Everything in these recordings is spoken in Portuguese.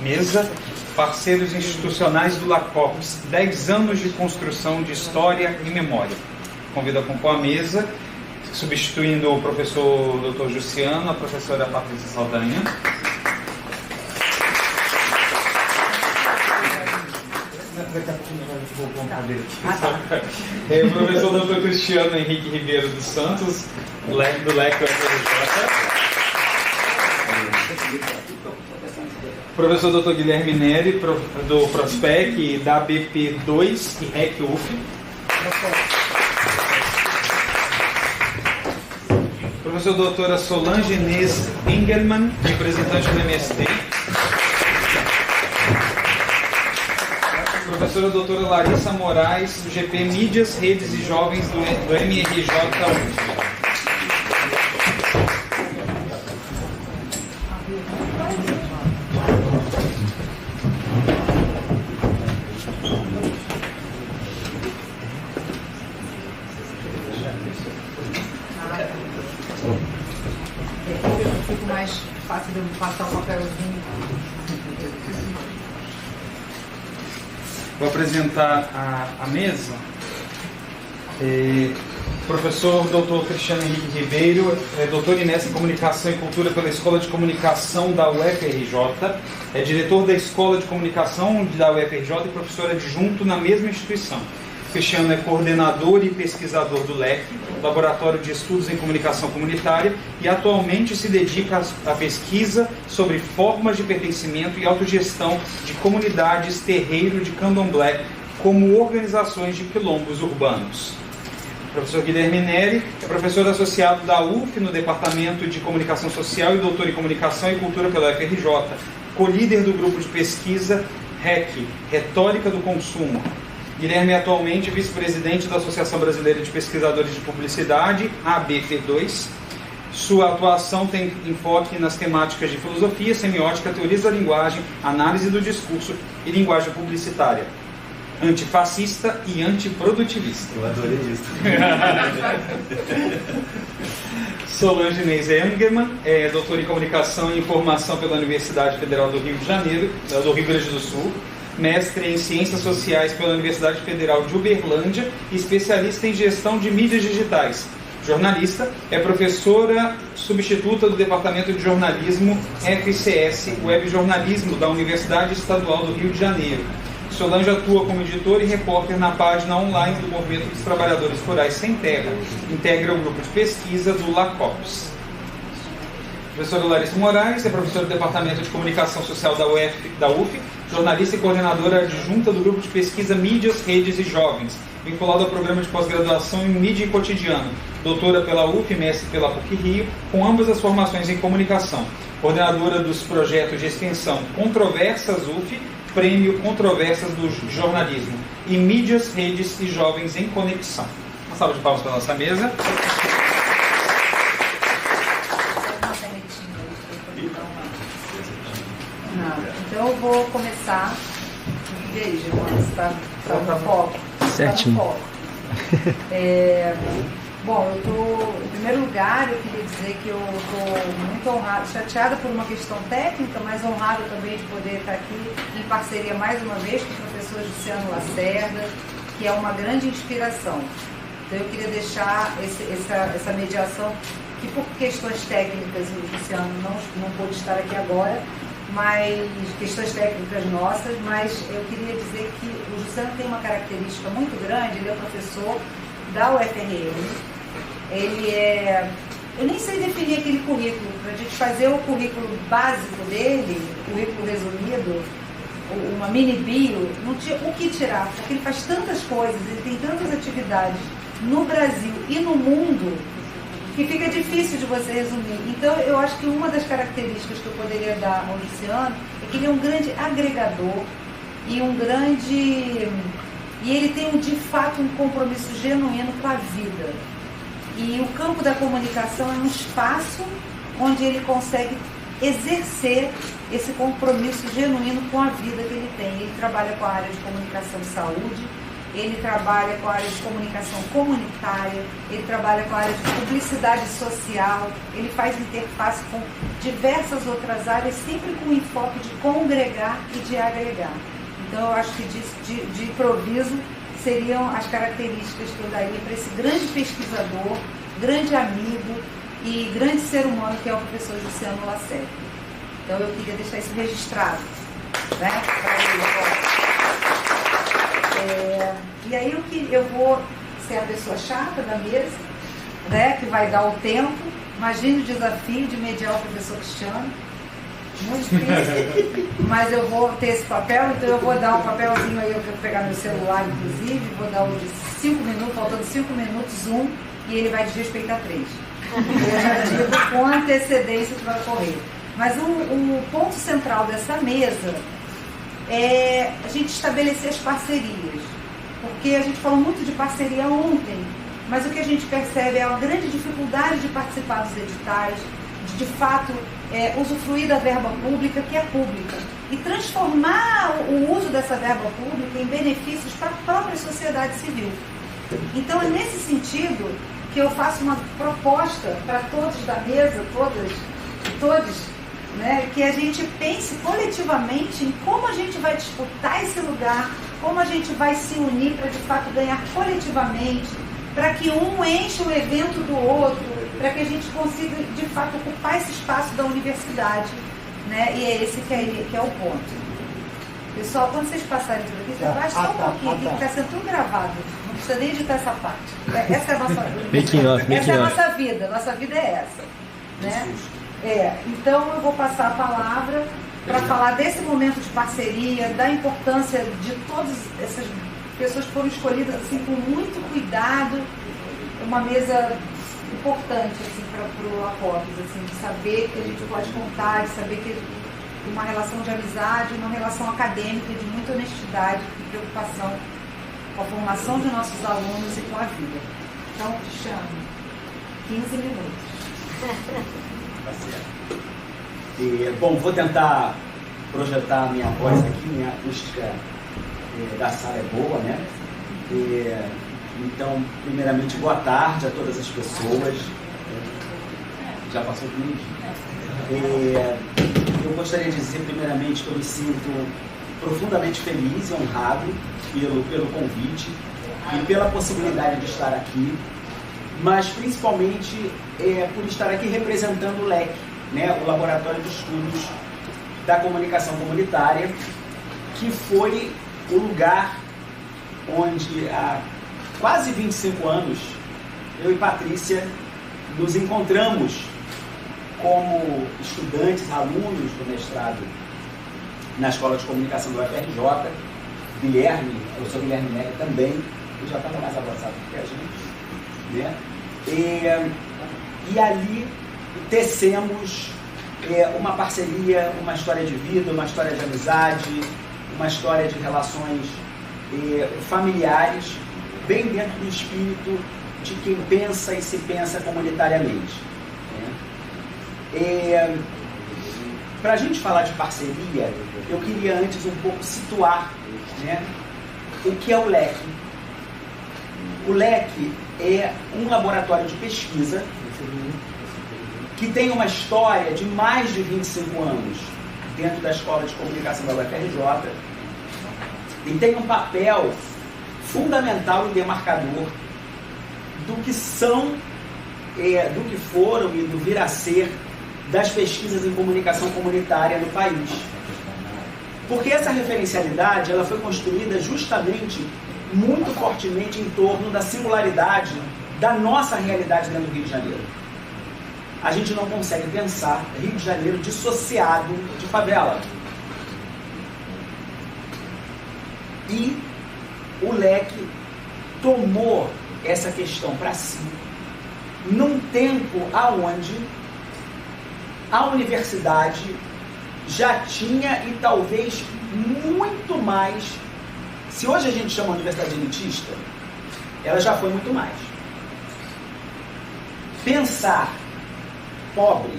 Mesa, parceiros institucionais do LACOPS, 10 anos de construção de história e memória. Convido a compor a mesa, substituindo o professor Dr. Jussiano, a professora Patrícia Saldanha. O professor Dr. Cristiano Henrique Ribeiro dos Santos, do LEC UFRJ. Professor Dr. Guilherme Neri, do Prospec, da BP2 e REC UF. Professor doutora Solange Inês Engelmann, representante do MST. Professora doutora Larissa Moraes, do GP Mídias, Redes e Jovens do MRJ UF. Fico mais fácil de eu passar o papelzinho. Vou apresentar a mesa. Professor Dr. Cristiano Henrique Ribeiro, doutor em Comunicação e Cultura pela Escola de Comunicação da UFRJ, é diretor da Escola de Comunicação da UFRJ e professor adjunto na mesma instituição. Cristiano é coordenador e pesquisador do LEC, Laboratório de Estudos em Comunicação Comunitária, e atualmente se dedica à pesquisa sobre formas de pertencimento e autogestão de comunidades terreiro de candomblé como organizações de quilombos urbanos. O professor Guilherme Neri é professor associado da UF no Departamento de Comunicação Social e doutor em Comunicação e Cultura pela UFRJ, co-líder do grupo de pesquisa REC, Retórica do Consumo. Guilherme é atualmente vice-presidente da Associação Brasileira de Pesquisadores de Publicidade, ABP2. Sua atuação tem enfoque nas temáticas de filosofia, semiótica, teorias da linguagem, análise do discurso e linguagem publicitária, antifascista e antiprodutivista. Eu adorei isso. Solange Inês Engelmann é doutora em Comunicação e Informação pela Universidade Federal do Rio de Janeiro, do Rio Grande do Sul, mestre em Ciências Sociais pela Universidade Federal de Uberlândia e especialista em Gestão de Mídias Digitais. Jornalista, é professora substituta do Departamento de Jornalismo FCS Web Jornalismo da Universidade Estadual do Rio de Janeiro. Solange atua como editora e repórter na página online do Movimento dos Trabalhadores Rurais Sem Terra. Integra o grupo de pesquisa do LACOPS. Professora Larissa Moraes é professora do Departamento de Comunicação Social da UF, jornalista e coordenadora adjunta do grupo de pesquisa Mídias, Redes e Jovens, vinculado ao programa de pós-graduação em Mídia e Cotidiano, doutora pela UF, mestre pela PUC-Rio, com ambas as formações em comunicação, coordenadora dos projetos de extensão Controversas UF, Prêmio Controvérsias do Jornalismo, e Mídias, Redes e Jovens em Conexão. Uma salva de palmas para a nossa mesa. Então eu vou começar. Veja, está no foco? Certinho. Tá no foco. Bom, em primeiro lugar, eu queria dizer que eu estou muito honrada, chateada por uma questão técnica, mas honrada também de poder estar aqui em parceria mais uma vez com o professor Jussiano Lacerda, que é uma grande inspiração. Então eu queria deixar essa mediação, que por questões técnicas o Jussiano não pôde estar aqui agora, mas questões técnicas nossas, mas eu queria dizer que o Jussiano tem uma característica muito grande, ele é professor da UFRN, eu nem sei definir aquele currículo, para a gente fazer o currículo básico dele, o currículo resumido, uma mini bio, não tinha o que tirar, porque ele faz tantas coisas, ele tem tantas atividades no Brasil e no mundo, que fica difícil de você resumir. Então, eu acho que uma das características que eu poderia dar ao Jussiano é que ele é um grande agregador e ele tem, de fato, um compromisso genuíno com a vida. E o campo da comunicação é um espaço onde ele consegue exercer esse compromisso genuíno com a vida que ele tem. Ele trabalha com a área de comunicação e saúde, ele trabalha com a área de comunicação comunitária, ele trabalha com a área de publicidade social, ele faz interface com diversas outras áreas, sempre com o enfoque de congregar e de agregar. Então, eu acho que de improviso seriam as características que eu daria para esse grande pesquisador, grande amigo e grande ser humano que é o professor Luciano Lacerda. Então, eu queria deixar isso registrado, né? E aí eu vou ser a pessoa chata da mesa, né? Que vai dar o tempo. Imagine o desafio de mediar o professor Cristiano. Muito difícil, mas eu vou ter esse papel, então eu vou dar um papelzinho aí, eu vou pegar meu celular, inclusive, vou dar o de 5 minutos, faltando 5 minutos, e ele vai desrespeitar 3. Eu já digo com antecedência que vai ocorrer. Mas o ponto central dessa mesa é a gente estabelecer as parcerias, porque a gente falou muito de parceria ontem, mas o que a gente percebe é a grande dificuldade de participar dos editais, de fato usufruir da verba pública, que é pública, e transformar o uso dessa verba pública em benefícios para a própria sociedade civil. Então é nesse sentido que eu faço uma proposta para todos da mesa, todos, né, que a gente pense coletivamente em como a gente vai disputar esse lugar, como a gente vai se unir para de fato ganhar coletivamente, para que um enche o evento do outro, para que a gente consiga, de fato, ocupar esse espaço da universidade, né? E é esse que é o ponto. Pessoal, quando vocês passarem por aqui, vocês baixam só um pouquinho, que está sendo tudo gravado. Não precisa nem editar essa parte. Essa é a nossa vida. Essa é a nossa vida é essa. Né? Então, eu vou passar a palavra para falar desse momento de parceria, da importância de todas essas pessoas que foram escolhidas assim, com muito cuidado, uma mesa importante assim, para o Apopis, assim, de saber que a gente pode contar, de saber que uma relação de amizade, uma relação acadêmica de muita honestidade e preocupação com a formação de nossos alunos e com a vida. Então, te chamo. 15 minutos. Tá certo. Bom, vou tentar projetar a minha voz aqui, minha acústica da sala é boa, né? Então, primeiramente, boa tarde a todas as pessoas. Já passou por mim? Eu gostaria de dizer, primeiramente, que eu me sinto profundamente feliz e honrado pelo convite e pela possibilidade de estar aqui, mas principalmente por estar aqui representando o LEC, né? O Laboratório de Estudos da Comunicação Comunitária, que foi o lugar onde há quase 25 anos eu e Patrícia nos encontramos como estudantes, alunos do mestrado na Escola de Comunicação do UFRJ. Guilherme, o professor Guilherme Neri também, que já estava mais avançado que a gente, né? E ali tecemos uma parceria, uma história de vida, uma história de amizade, uma história de relações familiares, bem dentro do espírito de quem pensa e se pensa comunitariamente. Para a gente falar de parceria, eu queria antes um pouco situar, né, o que é o LEC. O LEC é um laboratório de pesquisa que tem uma história de mais de 25 anos dentro da Escola de Comunicação da UFRJ e tem um papel fundamental e demarcador do que são, do que foram e do vir a ser das pesquisas em comunicação comunitária no país. Porque essa referencialidade ela foi construída justamente, muito fortemente em torno da singularidade da nossa realidade dentro do Rio de Janeiro. A gente não consegue pensar Rio de Janeiro dissociado de favela. E o LEC tomou essa questão para si num tempo aonde a universidade já tinha e talvez muito mais. Se hoje a gente chama a universidade elitista, ela já foi muito mais. Pensar pobre,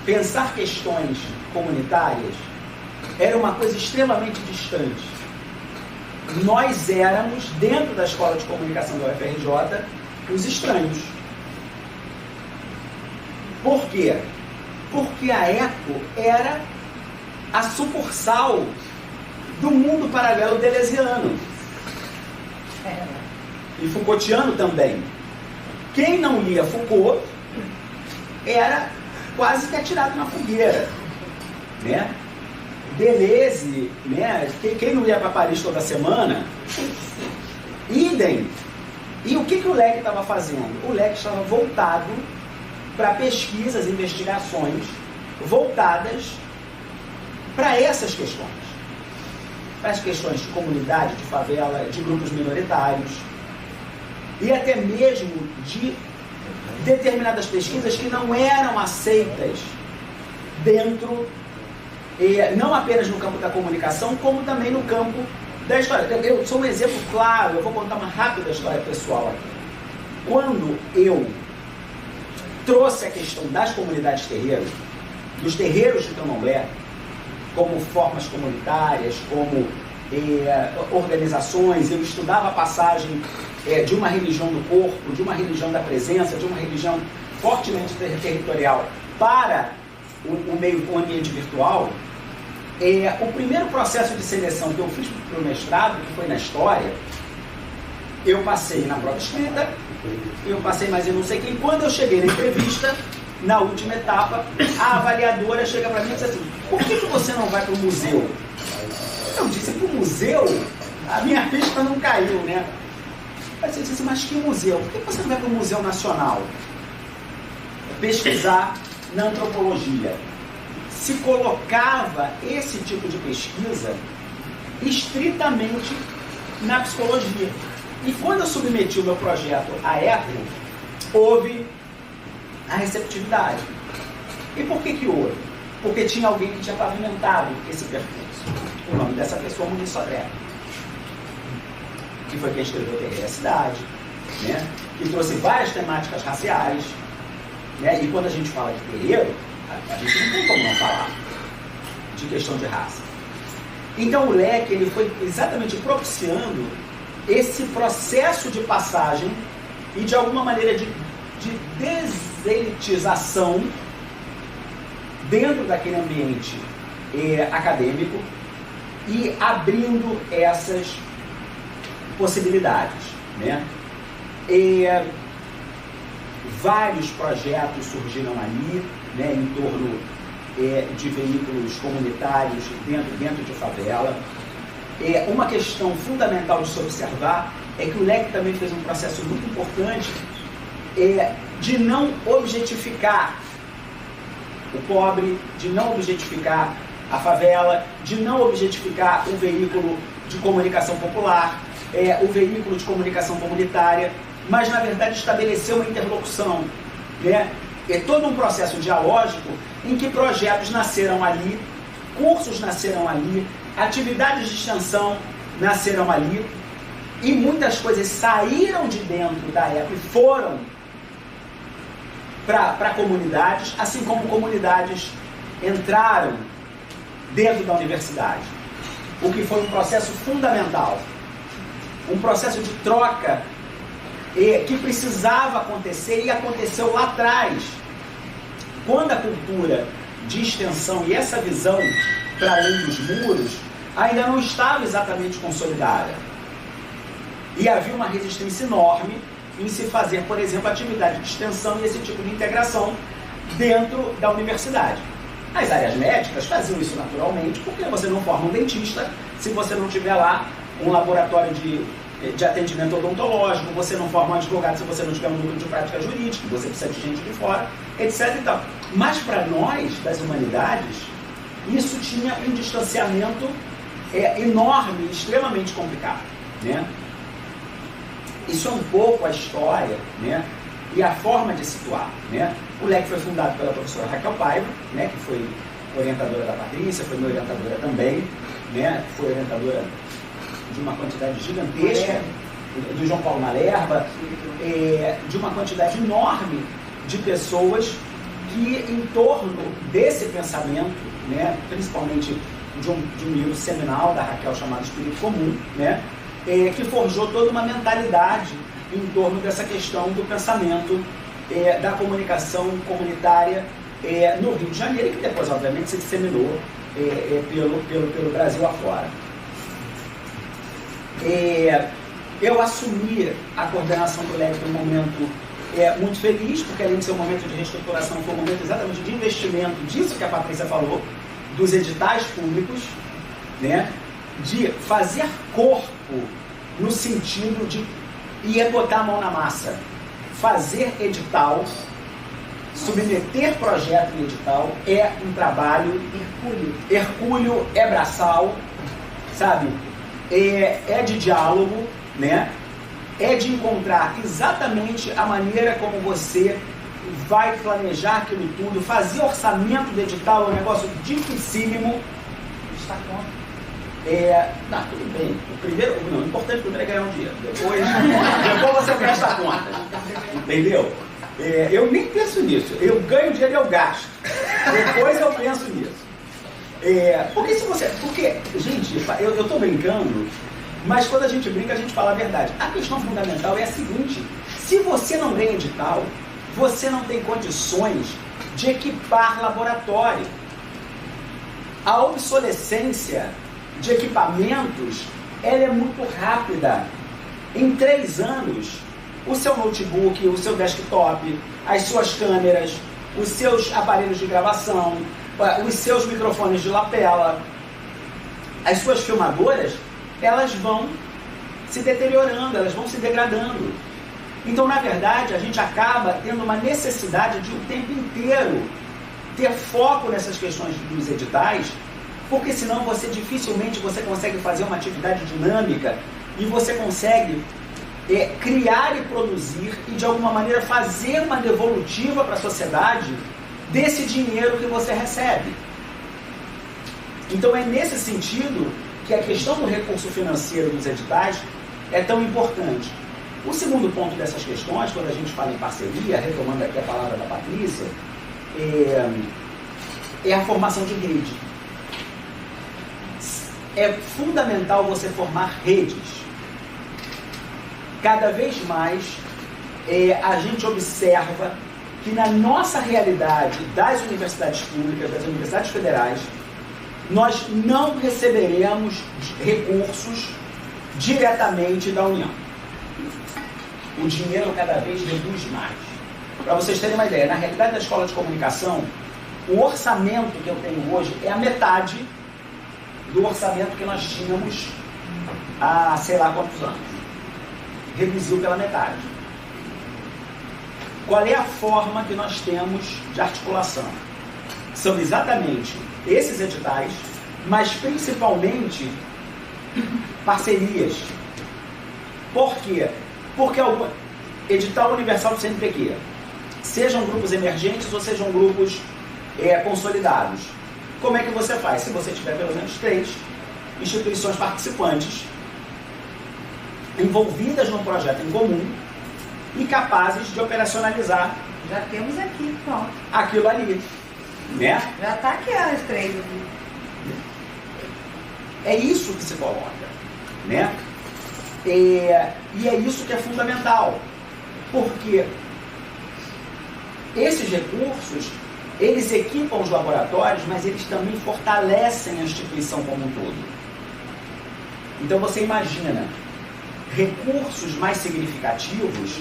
pensar questões comunitárias era uma coisa extremamente distante. nós éramos, dentro da Escola de Comunicação da UFRJ, os estranhos. Por quê? Porque a ECO era a sucursal do mundo paralelo deleuziano. E Foucaultiano também. Quem não lia Foucault era quase que atirado na fogueira, né? Deleuze, né? Quem não ia para Paris toda semana, idem. E o que o LEC estava fazendo? O LEC estava voltado para pesquisas, investigações voltadas para essas questões. Para as questões de comunidade, de favela, de grupos minoritários e até mesmo de determinadas pesquisas que não eram aceitas dentro, não apenas no campo da comunicação, como também no campo da história. Eu sou um exemplo claro, eu vou contar uma rápida história pessoal aqui. Quando eu trouxe a questão das comunidades terreiros, dos terreiros de Candomblé, como formas comunitárias, como organizações, eu estudava a passagem de uma religião do corpo, de uma religião da presença, de uma religião fortemente territorial para o ambiente virtual. O primeiro processo de seleção que eu fiz para o mestrado, que foi na história, eu passei na prova escrita, eu passei mais eu não sei quem. Quando eu cheguei na entrevista, na última etapa, a avaliadora chega para mim e diz assim: por que você não vai para o museu? Eu disse: para o museu? A minha ficha não caiu, né? Aí você disse: mas que museu? Por que você não vai para o Museu Nacional? Pesquisar na antropologia. Se colocava esse tipo de pesquisa estritamente na psicologia. E quando eu submeti o meu projeto à ECO, houve a receptividade. E por que houve? Porque tinha alguém que tinha pavimentado esse percurso. O nome dessa pessoa é Muniz Sodré, que foi quem escreveu Terreiro da Cidade, né? Que trouxe várias temáticas raciais, né? E quando a gente fala de terreiro, a gente não tem como não falar de questão de raça. Então o LEC ele foi exatamente propiciando esse processo de passagem e de alguma maneira de deselitização dentro daquele ambiente acadêmico e abrindo essas possibilidades, né? Vários projetos surgiram ali, né, em torno de veículos comunitários dentro de favela. Uma questão fundamental de se observar é que o LEC também fez um processo muito importante de não objetificar o pobre, de não objetificar a favela, de não objetificar o veículo de comunicação popular, o veículo de comunicação comunitária, mas na verdade estabelecer uma interlocução, né? É todo um processo dialógico em que projetos nasceram ali, cursos nasceram ali, atividades de extensão nasceram ali, e muitas coisas saíram de dentro da ECO e foram para comunidades, assim como comunidades entraram dentro da universidade. O que foi um processo fundamental, um processo de troca que precisava acontecer e aconteceu lá atrás, quando a cultura de extensão e essa visão para além dos muros ainda não estava exatamente consolidada. E havia uma resistência enorme em se fazer, por exemplo, atividade de extensão e esse tipo de integração dentro da universidade. As áreas médicas faziam isso naturalmente, porque você não forma um dentista se você não tiver lá um laboratório de atendimento odontológico, você não forma um advogado se você não tiver um núcleo de prática jurídica, você precisa de gente de fora, etc. e tal. Mas para nós, das humanidades, isso tinha um distanciamento enorme, extremamente complicado, né? Isso é um pouco a história, né? E a forma de situar, né? O LEC foi fundado pela professora Raquel Paiva, né? Que foi orientadora da Patrícia, foi minha orientadora também, né? Foi orientadora de uma quantidade gigantesca, do João Paulo Malerba, de uma quantidade enorme de pessoas que, em torno desse pensamento, né? Principalmente de um livro seminal da Raquel chamado Espírito Comum, né? que forjou toda uma mentalidade em torno dessa questão do pensamento da comunicação comunitária no Rio de Janeiro, que depois, obviamente, se disseminou pelo Brasil afora. Eu assumi a coordenação do LEG num momento muito feliz, porque além de ser um momento de reestruturação, foi um momento exatamente de investimento, disso que a Patrícia falou, dos editais públicos, né, de fazer corpo no sentido de ir botar a mão na massa, fazer edital, submeter projeto em edital é um trabalho hercúleo, é braçal, sabe? É de diálogo, né? É de encontrar exatamente a maneira como você vai planejar aquilo tudo, fazer orçamento de edital é um negócio dificílimo. Está conta. Não, tudo bem. O importante primeiro é ganhar um dinheiro. Depois você presta a conta. Entendeu? Eu nem penso nisso. Eu ganho dinheiro e eu gasto. Depois eu penso nisso. Porque, gente, eu estou brincando, mas quando a gente brinca, a gente fala a verdade. A questão fundamental é a seguinte: se você não ganha edital, você não tem condições de equipar laboratório. A obsolescência de equipamentos, ela é muito rápida. Em 3 anos, o seu notebook, o seu desktop, as suas câmeras, os seus aparelhos de gravação, os seus microfones de lapela, as suas filmadoras, elas vão se deteriorando, elas vão se degradando. Então, na verdade, a gente acaba tendo uma necessidade de o tempo inteiro ter foco nessas questões dos editais, porque senão dificilmente você consegue fazer uma atividade dinâmica e você consegue criar e produzir e de alguma maneira fazer uma devolutiva para a sociedade desse dinheiro que você recebe. Então é nesse sentido que a questão do recurso financeiro dos editais é tão importante. O segundo ponto dessas questões, quando a gente fala em parceria, retomando aqui a palavra da Patrícia, é a formação de rede. É fundamental você formar redes. Cada vez mais a gente observa que na nossa realidade das universidades públicas, das universidades federais, nós não receberemos recursos diretamente da União. O dinheiro cada vez reduz mais. Para vocês terem uma ideia, na realidade da escola de comunicação, o orçamento que eu tenho hoje é a metade do orçamento que nós tínhamos há sei lá quantos anos. Reduziu pela metade. Qual é a forma que nós temos de articulação? São exatamente esses editais, mas principalmente parcerias. Por quê? Porque o edital universal do CNPq, sejam grupos emergentes ou sejam grupos consolidados. Como é que você faz? Se você tiver pelo menos 3 instituições participantes envolvidas num projeto em comum e capazes de operacionalizar. Já temos aqui, pronto. Aquilo ali, né? Já está aqui as 3 aqui. É isso que se coloca, né? E é isso que é fundamental, porque esses recursos, eles equipam os laboratórios, mas eles também fortalecem a instituição como um todo. Então você imagina, recursos mais significativos,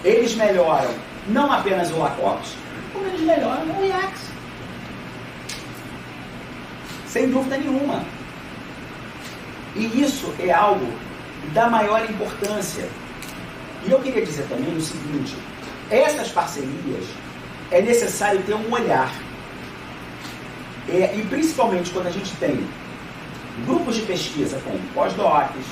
eles melhoram não apenas o LACOPS, como eles melhoram o IACS. Sem dúvida nenhuma. E isso é algo da maior importância. E eu queria dizer também o seguinte: essas parcerias é necessário ter um olhar. E principalmente quando a gente tem grupos de pesquisa com pós-docs,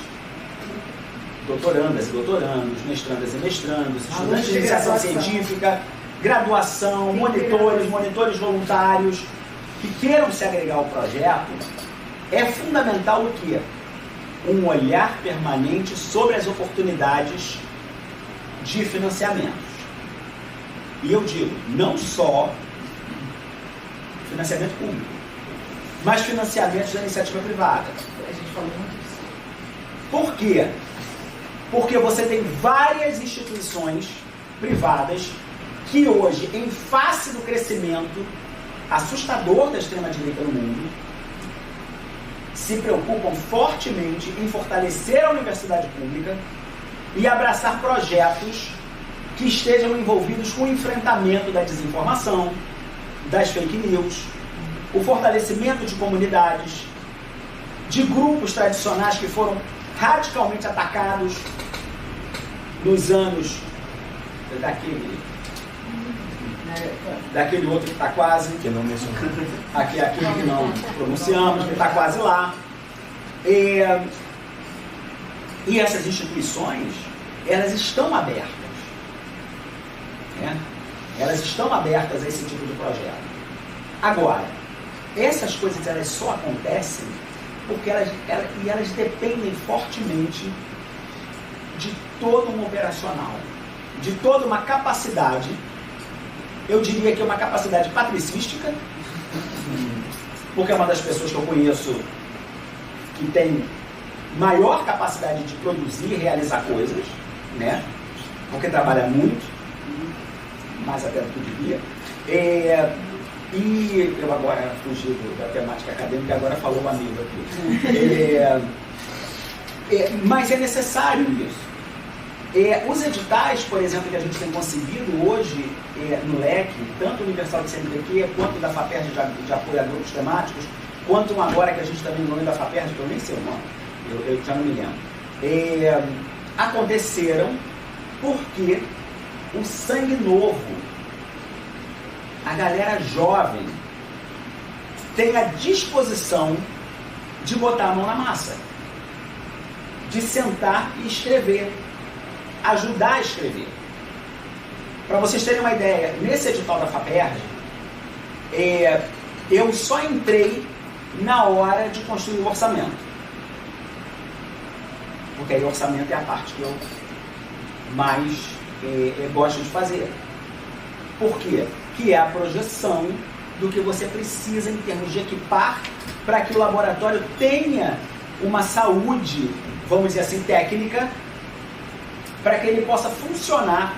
doutorandas e doutorandos, mestrandas e mestrandos, estudantes de iniciação científica, graduação, monitores voluntários, que queiram se agregar ao projeto, é fundamental o quê? Um olhar permanente sobre as oportunidades de financiamentos. E eu digo, não só financiamento público, mas financiamentos da iniciativa privada. A gente falou muito disso. Por quê? Porque você tem várias instituições privadas que hoje, em face do crescimento assustador da extrema-direita no mundo, se preocupam fortemente em fortalecer a universidade pública e abraçar projetos que estejam envolvidos com o enfrentamento da desinformação, das fake news, o fortalecimento de comunidades, de grupos tradicionais que foram radicalmente atacados nos anos daquele outro que está quase, Que não mencionou. aquele que não pronunciamos, que está quase lá. E essas instituições, elas estão abertas. Né? Elas estão abertas a esse tipo de projeto. Agora, essas coisas elas só acontecem porque elas dependem fortemente de todo um operacional, de toda uma capacidade, eu diria que é uma capacidade patricística, porque é uma das pessoas que eu conheço que tem maior capacidade de produzir e realizar coisas, né? Porque trabalha muito, mais até do que devia. E eu agora fugi da temática acadêmica, agora falou um amigo aqui. Mas é necessário isso. Os editais, por exemplo, que a gente tem conseguido hoje no LEC, tanto o Universal de CNPq, quanto da FAPERJ de apoio a grupos temáticos, quanto um agora que a gente também no nome da FAPERJ, que eu nem sei o nome, eu já não me lembro, aconteceram porque o sangue novo, a galera jovem, tem a disposição de botar a mão na massa, de sentar e escrever, ajudar a escrever. Para vocês terem uma ideia, nesse edital da FAPERJ, eu só entrei na hora de construir o orçamento. Porque aí o orçamento é a parte que eu mais gosto de fazer. Por quê? Que é a projeção do que você precisa em termos de equipar para que o laboratório tenha uma saúde, vamos dizer assim, técnica, para que ele possa funcionar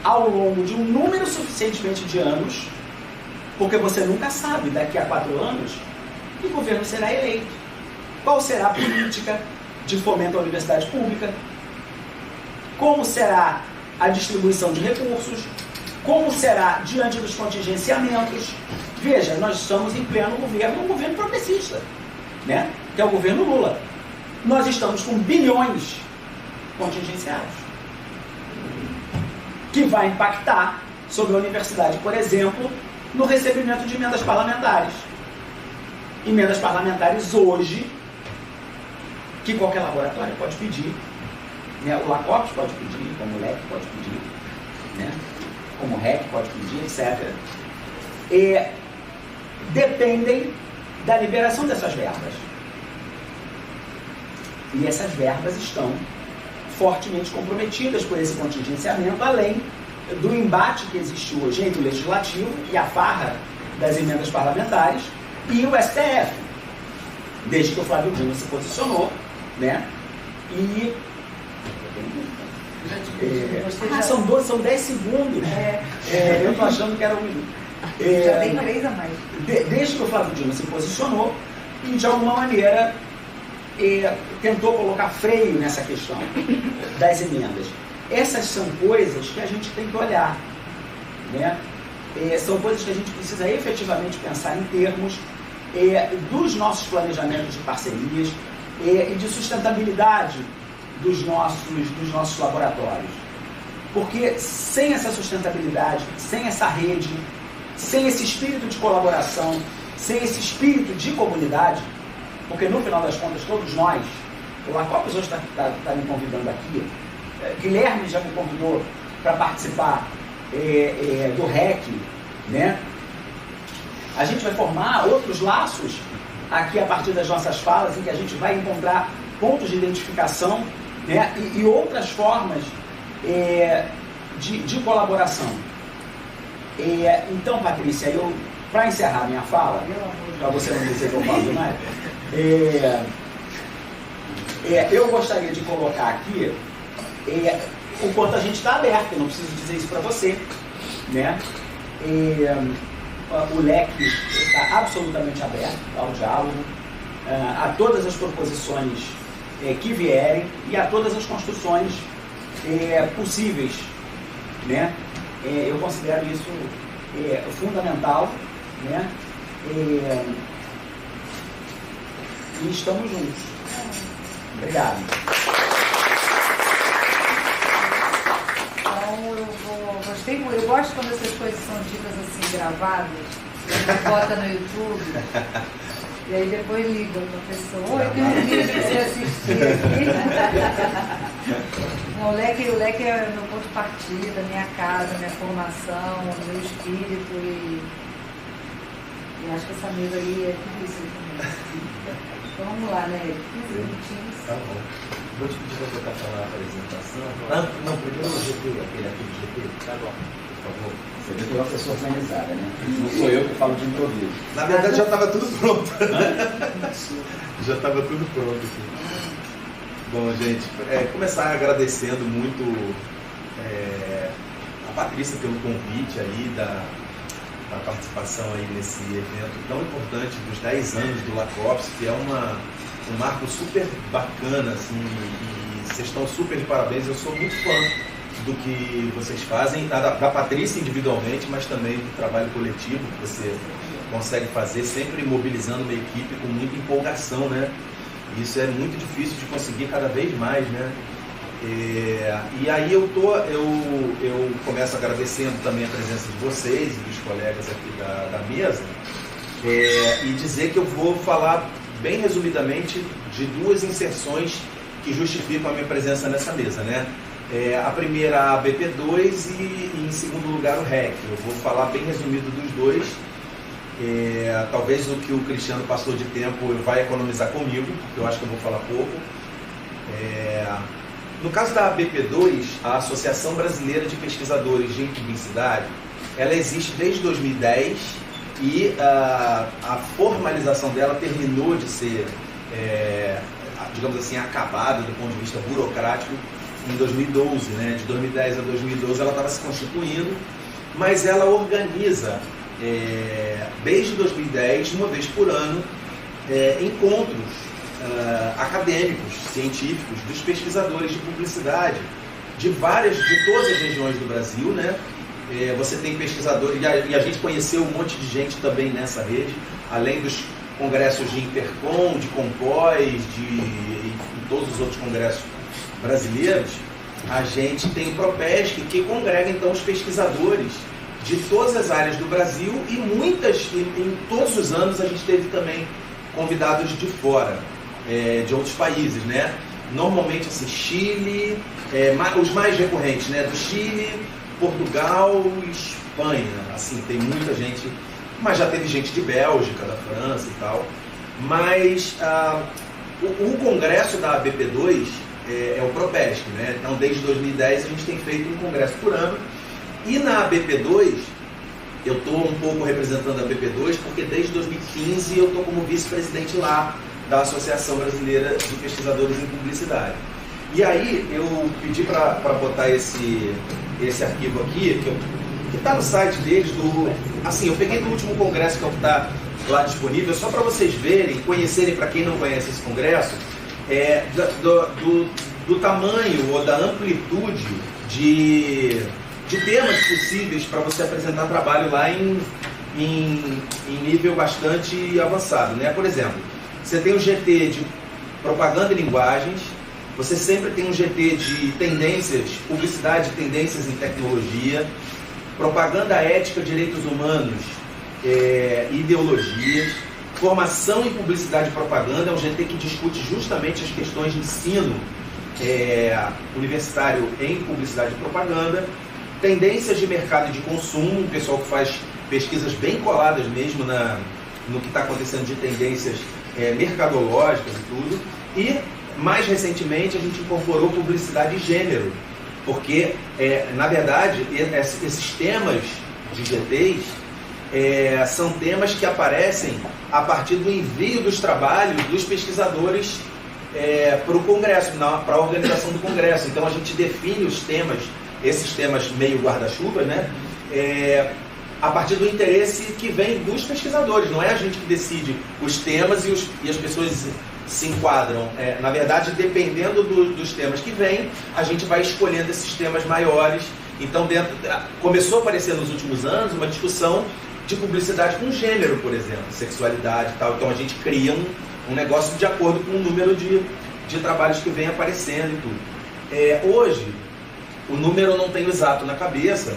ao longo de um número suficientemente de anos, porque você nunca sabe, daqui a 4 anos, que governo será eleito, qual será a política de fomento à universidade pública, como será a distribuição de recursos, como será diante dos contingenciamentos. Veja, nós estamos em pleno governo, um governo progressista, né? Que é o governo Lula. Nós estamos com bilhões contingenciados, que vai impactar sobre a universidade, por exemplo, no recebimento de emendas parlamentares. Emendas parlamentares hoje, que qualquer laboratório pode pedir, né? O LACOPS pode pedir, como o LEC pode pedir, né? Como o REC pode pedir, etc. Dependem da liberação dessas verbas. E essas verbas estão fortemente comprometidas por esse contingenciamento, além do embate que existe hoje entre o Legislativo e a farra das emendas parlamentares e o STF, desde que o Flávio Dino se posicionou, né? E são 10 segundos. Eu estou achando que era 1 minuto. Já tem 3 a mais. Desde que o Flávio Dino se posicionou e, de alguma maneira, tentou colocar freio nessa questão das emendas. Essas são coisas que a gente tem que olhar, né? São coisas que a gente precisa efetivamente pensar em termos dos nossos planejamentos de parcerias e de sustentabilidade dos nossos laboratórios. Porque sem essa sustentabilidade, sem essa rede, sem esse espírito de colaboração, sem esse espírito de comunidade, porque no final das contas todos nós, o LACOPS hoje está me convidando aqui, Guilherme já me convidou para participar do REC, né? A gente vai formar outros laços aqui a partir das nossas falas, em que a gente vai encontrar pontos de identificação, né? E outras formas de colaboração. Então, Patrícia, para encerrar minha fala, para você não dizer que eu falo demais, Eu gostaria de colocar aqui o quanto a gente está aberto, eu não preciso dizer isso para você, né? O leque está absolutamente aberto ao diálogo, a todas as proposições que vierem e a todas as construções possíveis, né? Eu considero isso fundamental, né? E estamos juntos. Obrigado. Então, eu gosto quando essas coisas são ditas assim, gravadas, você bota no YouTube, e aí depois liga para a pessoa, oi, tem um vídeo para você assistir aqui. Não, o leque é meu ponto de partida, minha casa, minha formação, meu espírito, e acho que essa mesa aí é tudo isso também. Então vamos lá, né? 15 minutinhos. Tá bom. Vou te pedir para você passar a apresentação. Não, primeiro o GP, aquele do GP. Tá bom, por favor. Você vê que é uma pessoa organizada, né? Não sou eu que falo de improviso. Na verdade já estava tudo pronto. Já estava tudo pronto aqui. Bom, gente, começar agradecendo muito a Patrícia pelo convite aí da participação aí nesse evento tão importante dos 10 anos do Lacopse, que é um marco super bacana, assim, e vocês estão super de parabéns. Eu sou muito fã do que vocês fazem, da Patrícia individualmente, mas também do trabalho coletivo que você consegue fazer, sempre mobilizando uma equipe com muita empolgação, né? Isso é muito difícil de conseguir cada vez mais, né? E aí eu começo agradecendo também a presença de vocês e dos colegas aqui da mesa, e dizer que eu vou falar bem resumidamente de duas inserções que justificam a minha presença nessa mesa, né? A primeira, a BP2, e em segundo lugar o REC. Eu vou falar bem resumido dos dois. Talvez o que o Cristiano passou de tempo vai economizar comigo, porque eu acho que eu vou falar pouco. No caso da BP2, a Associação Brasileira de Pesquisadores de Publicidade, ela existe desde 2010 e a formalização dela terminou de ser, digamos assim, acabada do ponto de vista burocrático em 2012, né? De 2010 a 2012 ela estava se constituindo, mas ela organiza, desde 2010, uma vez por ano, encontros acadêmicos, científicos, dos pesquisadores de publicidade de todas as regiões do Brasil, né? Você tem pesquisadores, e a gente conheceu um monte de gente também nessa rede, além dos congressos de Intercom, de Compós, e todos os outros congressos brasileiros. A gente tem o Propesc, que congrega então os pesquisadores de todas as áreas do Brasil, e em todos os anos a gente teve também convidados de fora, de outros países, né? Normalmente assim, Chile, os mais recorrentes, né? Do Chile, Portugal e Espanha, assim, tem muita gente, mas já teve gente de Bélgica, da França e tal. Mas o congresso da BP2 é o Propesc, né? Então desde 2010 a gente tem feito um congresso por ano, e na BP2 eu estou um pouco representando a BP2 porque desde 2015 eu estou como vice-presidente lá da Associação Brasileira de Pesquisadores em Publicidade. E aí eu pedi para botar esse arquivo aqui, que está no site deles, assim, eu peguei do último congresso que está lá disponível, só para vocês verem, conhecerem, para quem não conhece esse congresso, do tamanho ou da amplitude de temas possíveis para você apresentar trabalho lá em nível bastante avançado, né? Por exemplo, você tem um GT de propaganda e linguagens, você sempre tem um GT de tendências, publicidade, tendências em tecnologia, propaganda ética, direitos humanos, ideologias, formação em publicidade e propaganda, é um GT que discute justamente as questões de ensino universitário em publicidade e propaganda, tendências de mercado e de consumo, um pessoal que faz pesquisas bem coladas mesmo no que está acontecendo de tendências mercadológicas e tudo. E, mais recentemente, a gente incorporou publicidade e gênero, porque, na verdade, esses temas de GTs são temas que aparecem a partir do envio dos trabalhos dos pesquisadores para o Congresso, para a organização do Congresso. Então a gente define os temas, esses temas meio guarda-chuva, né? A partir do interesse que vem dos pesquisadores. Não é a gente que decide os temas e as pessoas se enquadram. Na verdade, dependendo dos temas que vêm, a gente vai escolhendo esses temas maiores. Então, começou a aparecer nos últimos anos uma discussão de publicidade com gênero, por exemplo, sexualidade e tal. Então, a gente cria um negócio de acordo com o número de trabalhos que vem aparecendo e tudo. Hoje, o número eu não tenho exato na cabeça,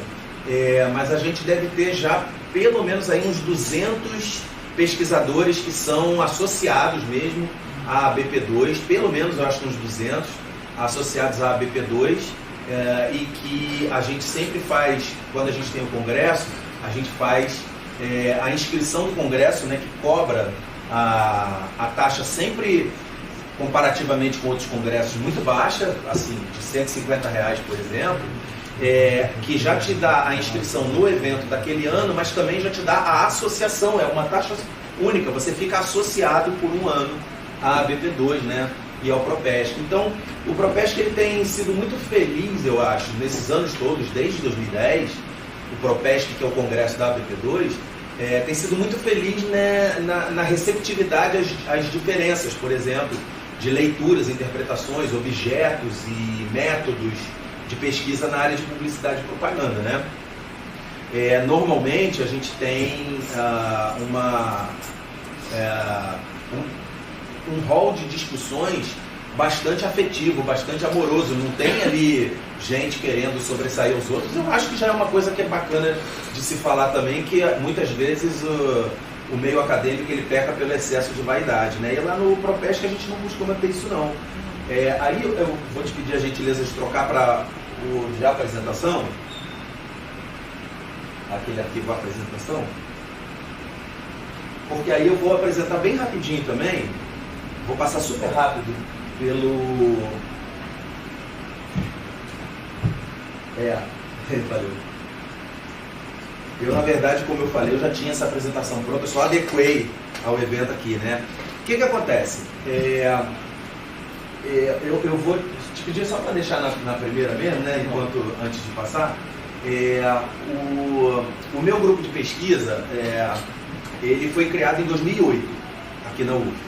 mas a gente deve ter já pelo menos aí uns 200 pesquisadores que são associados mesmo à BP2, pelo menos eu acho que uns 200 associados à BP2, e que a gente sempre faz, quando a gente tem o congresso, a gente faz a inscrição do congresso, né, que cobra a taxa sempre comparativamente com outros congressos muito baixa, assim, de R$150, por exemplo, que já te dá a inscrição no evento daquele ano, mas também já te dá a associação, é uma taxa única, você fica associado por um ano à BP2, né, e ao Propesc. Então, o Propesc ele tem sido muito feliz, eu acho, nesses anos todos, desde 2010, o Propesc, que é o congresso da BP2, tem sido muito feliz, né, na receptividade às diferenças, por exemplo, de leituras, interpretações, objetos e métodos de pesquisa na área de publicidade e propaganda, né? Normalmente a gente tem um hall de discussões bastante afetivo, bastante amoroso, não tem ali gente querendo sobressair os outros. Eu acho que já é uma coisa que é bacana de se falar também, que muitas vezes o meio acadêmico ele peca pelo excesso de vaidade, né? E lá no Propesc a gente não costuma ter isso não. Aí eu vou te pedir a gentileza de trocar para o de apresentação, aquele arquivo apresentação, porque aí eu vou apresentar bem rapidinho também, vou passar super rápido pelo... valeu. Eu, na verdade, como eu falei, eu já tinha essa apresentação pronta, eu só adequei ao evento aqui, né? O que acontece? Eu vou te pedir só para deixar na primeira mesmo, né? Antes de passar. O meu grupo de pesquisa, ele foi criado em 2008, aqui na UF.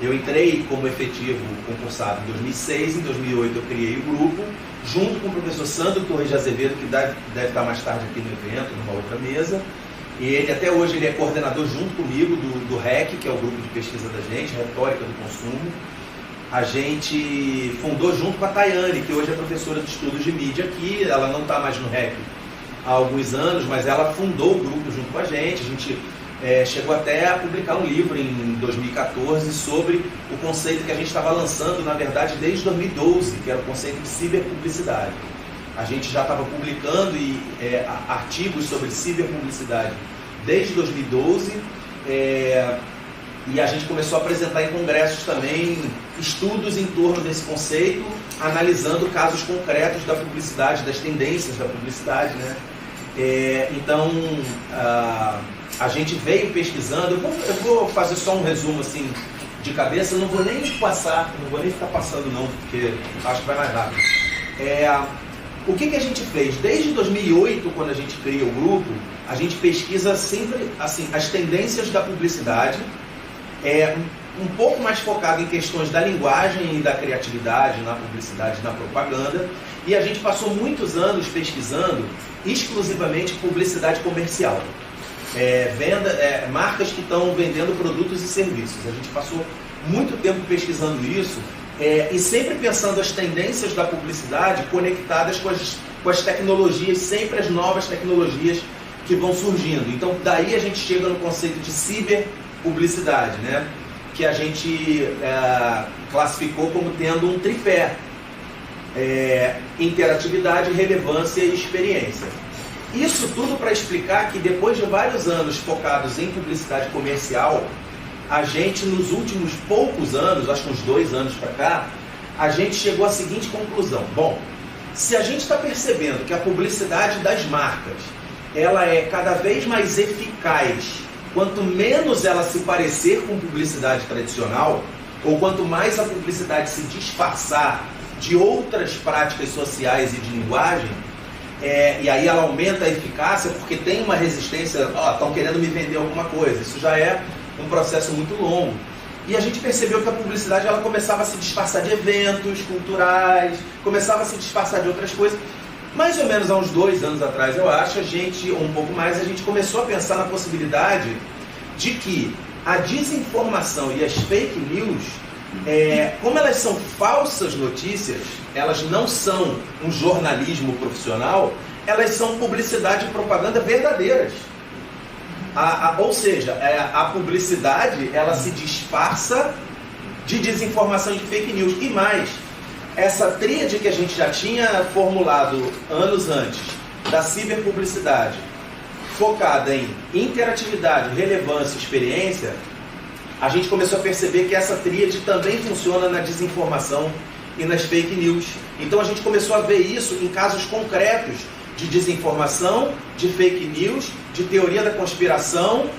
Eu entrei como efetivo concursado em 2006, em 2008 eu criei o grupo, junto com o professor Sandro Torres de Azevedo, que deve estar mais tarde aqui no evento, numa outra mesa. E ele, até hoje, ele é coordenador junto comigo do REC, que é o grupo de pesquisa da gente, Retórica do Consumo. A gente fundou junto com a Tayane, que hoje é professora de estudos de mídia aqui, ela não está mais no REC há alguns anos, mas ela fundou o grupo junto com a gente chegou até a publicar um livro em 2014 sobre o conceito que a gente estava lançando, na verdade, desde 2012, que era o conceito de ciberpublicidade. A gente já estava publicando artigos sobre ciberpublicidade desde 2012, e a gente começou a apresentar em congressos também estudos em torno desse conceito, analisando casos concretos da publicidade, das tendências da publicidade, né? Então, a gente veio pesquisando. Eu vou fazer só um resumo assim de cabeça, eu não vou nem ficar passando não, porque acho que vai mais rápido. O que a gente fez? Desde 2008, quando a gente cria o grupo, a gente pesquisa sempre assim, as tendências da publicidade, um pouco mais focado em questões da linguagem e da criatividade na publicidade e na propaganda, e a gente passou muitos anos pesquisando exclusivamente publicidade comercial. Marcas que estão vendendo produtos e serviços. A gente passou muito tempo pesquisando isso, e sempre pensando as tendências da publicidade conectadas com as tecnologias, sempre as novas tecnologias que vão surgindo. Então daí a gente chega no conceito de ciberpublicidade, né? Que a gente classificou como tendo um tripé: interatividade, relevância e experiência. Isso tudo para explicar que depois de vários anos focados em publicidade comercial, a gente nos últimos poucos anos, acho que uns 2 anos para cá, a gente chegou à seguinte conclusão: bom, se a gente está percebendo que a publicidade das marcas ela é cada vez mais eficaz quanto menos ela se parecer com publicidade tradicional, ou quanto mais a publicidade se disfarçar de outras práticas sociais e de linguagem, e aí ela aumenta a eficácia porque tem uma resistência, estão querendo me vender alguma coisa. Isso já é um processo muito longo. E a gente percebeu que a publicidade ela começava a se disfarçar de eventos culturais, começava a se disfarçar de outras coisas. Mais ou menos há uns 2 anos atrás, eu acho, ou um pouco mais, a gente começou a pensar na possibilidade de que a desinformação e as fake news, como elas são falsas notícias, elas não são um jornalismo profissional, elas são publicidade e propaganda verdadeiras. Ou seja, a publicidade ela se disfarça de desinformação e de fake news. E mais, essa tríade que a gente já tinha formulado anos antes, da ciberpublicidade, focada em interatividade, relevância e experiência, a gente começou a perceber que essa tríade também funciona na desinformação e nas fake news. Então a gente começou a ver isso em casos concretos de desinformação, de fake news, de teoria da conspiração,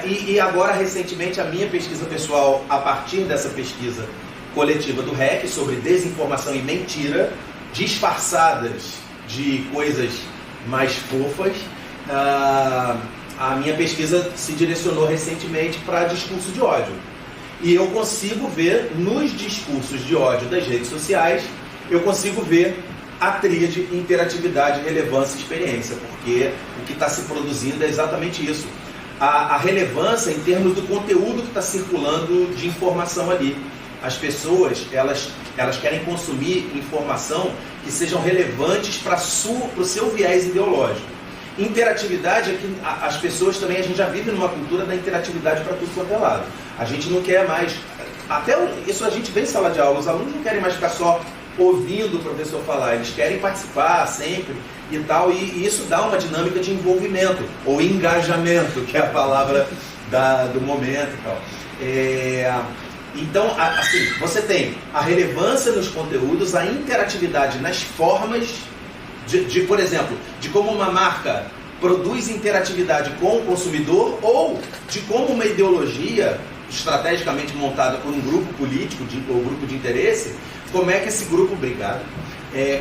e agora recentemente a minha pesquisa pessoal, a partir dessa pesquisa coletiva do REC sobre desinformação e mentira, disfarçadas de coisas mais fofas, a minha pesquisa se direcionou recentemente para discurso de ódio. E eu consigo ver nos discursos de ódio das redes sociais, eu consigo ver a tríade interatividade, relevância e experiência, porque o que está se produzindo é exatamente isso. A relevância em termos do conteúdo que está circulando de informação ali. As pessoas, elas querem consumir informação que sejam relevantes para o seu viés ideológico. Interatividade é que as pessoas também, a gente já vive numa cultura da interatividade para tudo quanto é lado. A gente não quer mais, isso a gente vê em sala de aula, os alunos não querem mais ficar só ouvindo o professor falar, eles querem participar sempre e tal, e isso dá uma dinâmica de envolvimento, ou engajamento, que é a palavra do momento e tal. Então, assim, você tem a relevância nos conteúdos, a interatividade nas formas por exemplo, de como uma marca produz interatividade com o consumidor, ou de como uma ideologia estrategicamente montada por um grupo político ou grupo de interesse, como é que esse grupo,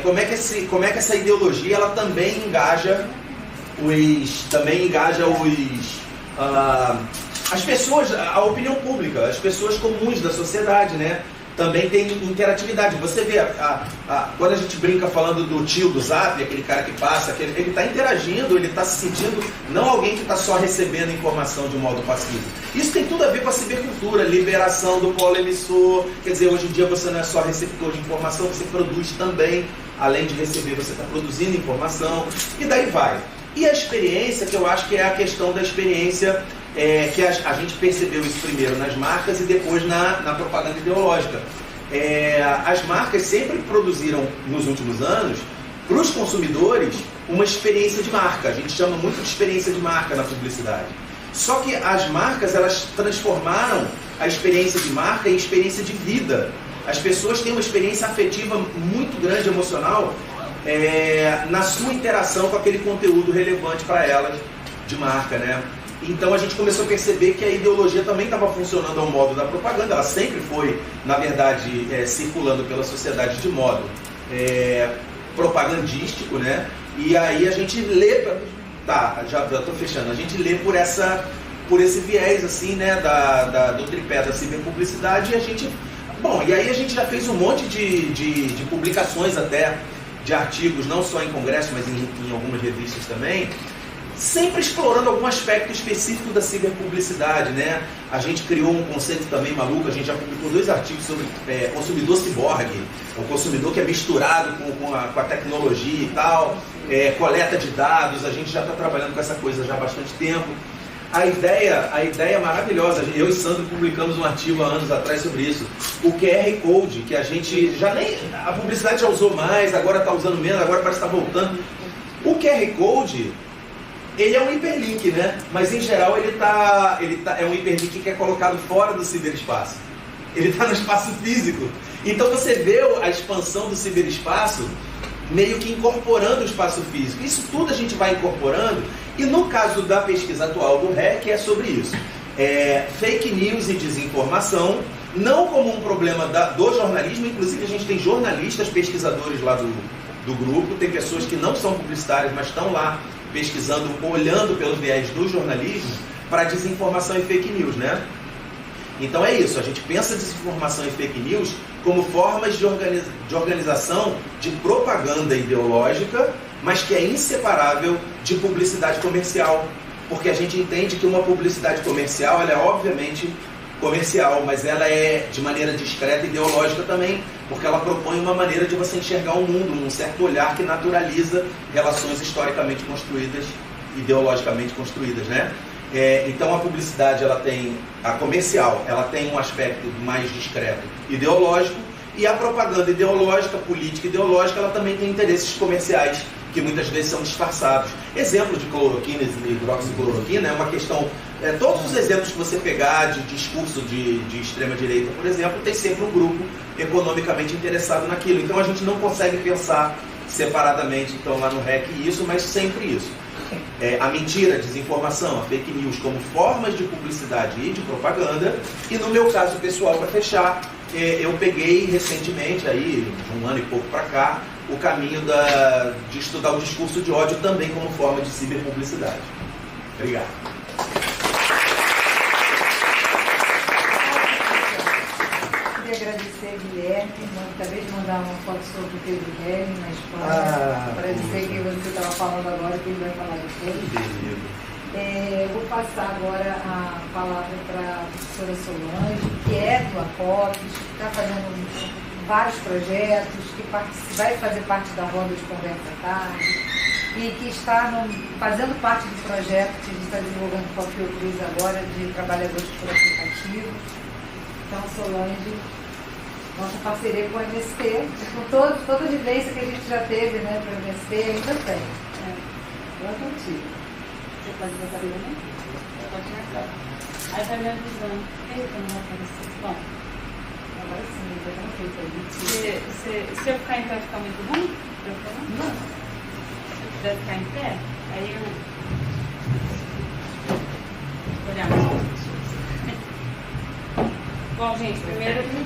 como é que essa ideologia ela também engaja as pessoas, a opinião pública, as pessoas comuns da sociedade, né? Também tem interatividade. Você vê, quando a gente brinca falando do tio do Zap, aquele cara que passa, ele está interagindo, ele está se sentindo não alguém que está só recebendo informação de um modo passivo. Isso tem tudo a ver com a cibercultura, liberação do polo emissor. Quer dizer, hoje em dia você não é só receptor de informação, você produz também, além de receber, você está produzindo informação, e daí vai. E a experiência, que eu acho que é a questão da experiência, que a gente percebeu isso primeiro nas marcas e depois na propaganda ideológica. As marcas sempre produziram, nos últimos anos, para os consumidores, uma experiência de marca. A gente chama muito de experiência de marca na publicidade. Só que as marcas, elas transformaram a experiência de marca em experiência de vida. As pessoas têm uma experiência afetiva muito grande, emocional, na sua interação com aquele conteúdo relevante para elas de marca, né? Então a gente começou a perceber que a ideologia também estava funcionando ao modo da propaganda. Ela sempre foi, na verdade, circulando pela sociedade de modo propagandístico, né? E aí a gente lê, já estou fechando, a gente lê por esse viés assim, né, do tripé da ciberpublicidade, e aí a gente já fez um monte de publicações até, de artigos, não só em congresso, mas em algumas revistas também, sempre explorando algum aspecto específico da ciberpublicidade, né? A gente criou um conceito também maluco, a gente já publicou 2 artigos sobre consumidor ciborgue, o consumidor que é misturado com a tecnologia e tal, coleta de dados, a gente já está trabalhando com essa coisa já há bastante tempo. A ideia é maravilhosa. Eu e Sandro publicamos um artigo há anos atrás sobre isso. O QR Code, que a gente a publicidade já usou mais, agora está usando menos, agora parece que está voltando. O QR Code, ele é um hiperlink, né? Mas em geral é um hiperlink que é colocado fora do ciberespaço. Ele está no espaço físico. Então você vê a expansão do ciberespaço meio que incorporando o espaço físico. Isso tudo a gente vai incorporando, e no caso da pesquisa atual do REC é sobre isso. Fake news e desinformação não como um problema do jornalismo, inclusive a gente tem jornalistas, pesquisadores lá do grupo, tem pessoas que não são publicitárias, mas estão lá pesquisando, olhando pelo viés do jornalismo para desinformação e fake news, né? Então é isso, a gente pensa desinformação e fake news como formas de organização de propaganda ideológica, mas que é inseparável de publicidade comercial, porque a gente entende que uma publicidade comercial, ela é obviamente comercial, mas ela é de maneira discreta e ideológica também, porque ela propõe uma maneira de você enxergar o mundo, um certo olhar que naturaliza relações historicamente construídas, ideologicamente construídas, né? Então a publicidade, a comercial, ela tem um aspecto mais discreto ideológico, e a propaganda ideológica, política ideológica, ela também tem interesses comerciais que muitas vezes são disfarçados. Exemplo de cloroquina e hidroxicloroquina é uma questão... todos os exemplos que você pegar de discurso de extrema-direita, por exemplo, tem sempre um grupo economicamente interessado naquilo. Então a gente não consegue pensar separadamente, então lá no REC isso, mas sempre isso. A mentira, a desinformação, a fake news como formas de publicidade e de propaganda. E no meu caso pessoal, para fechar, eu peguei recentemente, aí, de um ano e pouco para cá, o caminho de estudar o discurso de ódio também como forma de ciberpublicidade. Obrigado. Queria agradecer, Guilherme. Acabei de mandar uma foto sobre o Pedro Guilherme na Espanha, para dizer que você estava falando agora, que ele vai falar depois. Vou passar agora a palavra para a professora Solange, que é do ACOPS, que está fazendo vários projetos, que vai fazer parte da roda de conversa à tarde, e que está fazendo parte do projeto que a gente está desenvolvendo com a Fiocruz agora, de trabalhadores por aplicativo. Então, Solange, nossa parceria com o MST, com toda a vivência que a gente já teve, né, para o MST, ainda tem. Boa contigo. Você pode botar ali, né? Pode marcar. Aí vai me avisando. Eita, não vai aparecer. Bom, Agora sim, já está feito ali. se eu ficar em pé, vai ficar muito ruim? Não. Se eu quiser ficar em pé, aí eu olhar mais para as pessoas. Bom, gente, primeiro aqui.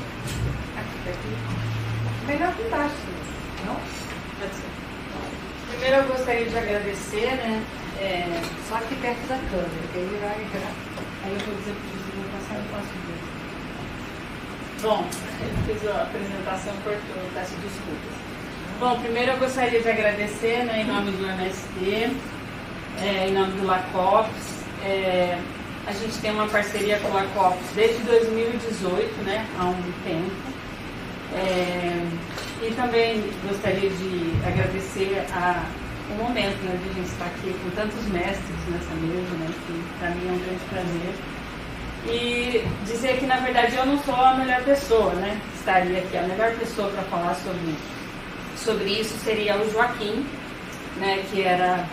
Melhor que taxa, não? Pode ser. Primeiro eu gostaria de agradecer, né? Só aqui perto da câmera, que ele vai entrar. Aí eu vou dizer para o vou passar no passo ver. Bom, eu fiz a apresentação, cortou, eu peço desculpas. Bom, primeiro eu gostaria de agradecer, né, em nome do MST, em nome do LACOPS. A gente tem uma parceria com o LACOPS desde 2018, né, há um tempo. E também gostaria de agradecer o momento, né, de a gente estar aqui com tantos mestres nessa mesa, né, que para mim é um grande prazer. E dizer que, na verdade, eu não sou a melhor pessoa, né, que estaria aqui. A melhor pessoa para falar sobre isso seria o Joaquim, né, que era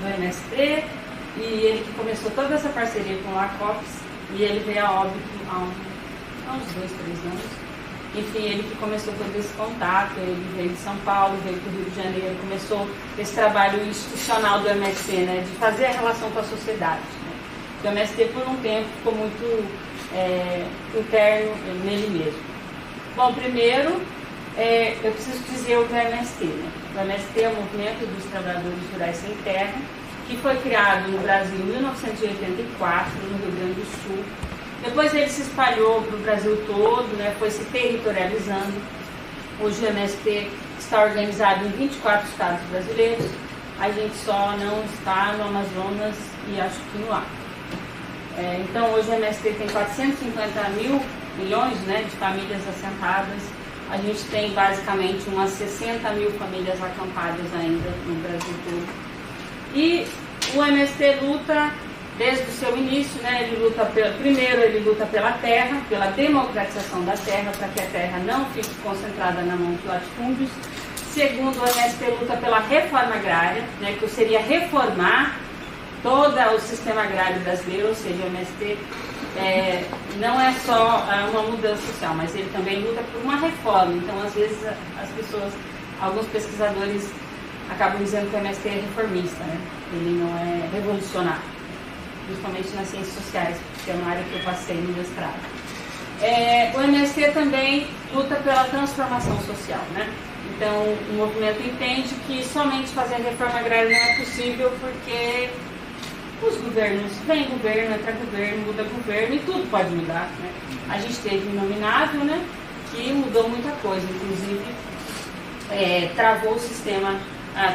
do MST, e ele que começou toda essa parceria com o LACOPS, e ele veio a óbito há uns 2, 3 anos. Enfim, ele que começou todo esse contato, ele veio de São Paulo, veio para o Rio de Janeiro, começou esse trabalho institucional do MST, né, de fazer a relação com a sociedade. Né. O MST, por um tempo, ficou muito interno nele mesmo. Bom, primeiro, eu preciso dizer o que é o MST. Né. O MST é o Movimento dos Trabalhadores Rurais Sem Terra, que foi criado no Brasil em 1984, no Rio Grande do Sul. Depois ele se espalhou para o Brasil todo, né, foi se territorializando. Hoje o MST está organizado em 24 estados brasileiros. A gente só não está no Amazonas e acho que no Acre. Então hoje o MST tem 450 milhões, né, de famílias assentadas. A gente tem basicamente umas 60 mil famílias acampadas ainda no Brasil todo. E o MST luta desde o seu início, né, primeiro ele luta pela terra, pela democratização da terra, para que a terra não fique concentrada na mão de latifúndios. Segundo, o MST luta pela reforma agrária, né, que seria reformar todo o sistema agrário brasileiro, ou seja, o MST não é só uma mudança social, mas ele também luta por uma reforma. Então, às vezes, alguns pesquisadores acabam dizendo que o MST é reformista, né? Ele não é revolucionário, principalmente nas ciências sociais, que é uma área que eu passei no mestrado. O MST também luta pela transformação social, né? Então, o movimento entende que somente fazer a reforma agrária não é possível porque os governos, vem governo, entra governo, muda governo e tudo pode mudar, né? A gente teve o Inominável, né? Que mudou muita coisa, inclusive travou o sistema,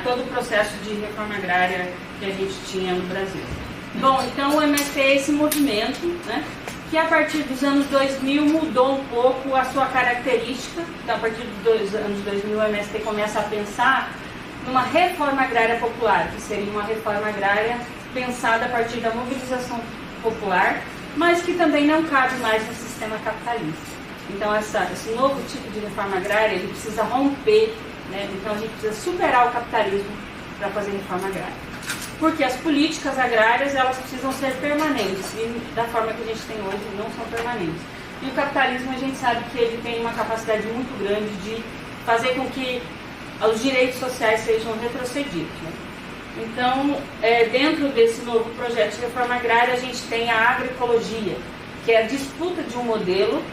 todo o processo de reforma agrária que a gente tinha no Brasil. Bom, então o MST é esse movimento, né? Que a partir dos anos 2000 mudou um pouco a sua característica. Então, a partir dos anos 2000, o MST começa a pensar numa reforma agrária popular, que seria uma reforma agrária pensada a partir da mobilização popular, mas que também não cabe mais no sistema capitalista. Então, esse novo tipo de reforma agrária, ele precisa romper, né? Então, a gente precisa superar o capitalismo para fazer reforma agrária. Porque as políticas agrárias, elas precisam ser permanentes, e da forma que a gente tem hoje, não são permanentes. E o capitalismo, a gente sabe que ele tem uma capacidade muito grande de fazer com que os direitos sociais sejam retrocedidos, né? Então, dentro desse novo projeto de reforma agrária, a gente tem a agroecologia, que é a disputa de um modelo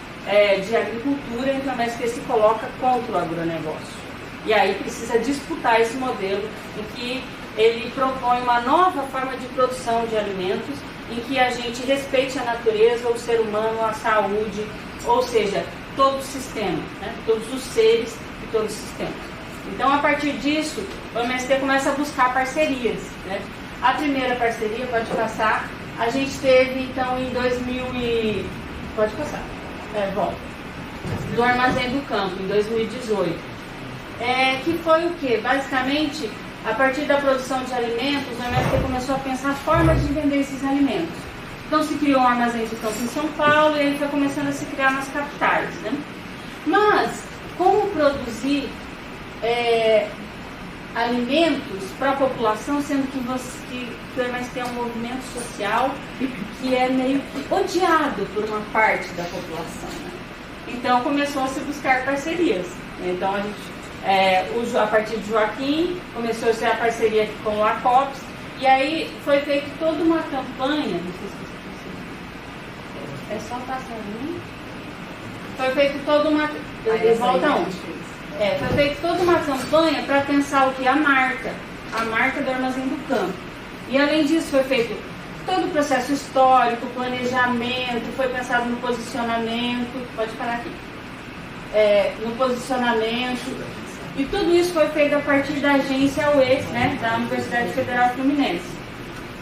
de agricultura em que o MST se coloca contra o agronegócio. E aí precisa disputar esse modelo em que ele propõe uma nova forma de produção de alimentos em que a gente respeite a natureza, o ser humano, a saúde, ou seja, todo o sistema, né? Todos os seres e todos os sistemas. Então, a partir disso, o MST começa a buscar parcerias, né? A primeira parceria, pode passar, a gente teve, então, em 2000 e... Pode passar. Volta. Do Armazém do Campo, em 2018. Que foi o quê? Basicamente, a partir da produção de alimentos, o MST começou a pensar formas de vender esses alimentos. Então se criou um armazém do campo em São Paulo e ele foi começando a se criar nas capitais, né? Mas, como produzir alimentos para a população, sendo que o MST é um movimento social que é meio que odiado por uma parte da população, né? Então começou a se buscar parcerias. Então a gente... a partir de Joaquim, começou a ser a parceria aqui com o ACOPS, e aí foi feita toda uma campanha, não sei se você consegue, só passar ali. Foi feita toda uma... Volta onde? Foi feita toda uma campanha para pensar o que? A marca do Armazém do Campo. E além disso foi feito todo o processo histórico, planejamento, foi pensado no posicionamento, pode parar aqui, no posicionamento. E tudo isso foi feito a partir da agência UEF, né, da Universidade Federal Fluminense.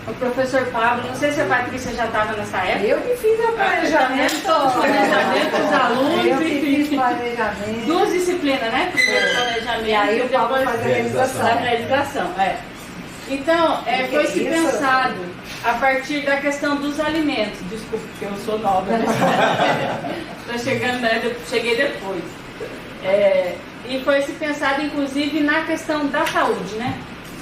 O professor Pablo, não sei se a Patrícia já estava nessa época. Eu que fiz o planejamento. Os alunos. Eu que fiz planejamento. 2 disciplinas, né? Primeiro planejamento e aí e depois a realização. Então, foi-se pensado a partir da questão dos alimentos. Desculpa, porque eu sou nova. Estou chegando, cheguei depois. E foi-se pensado, inclusive, na questão da saúde, né?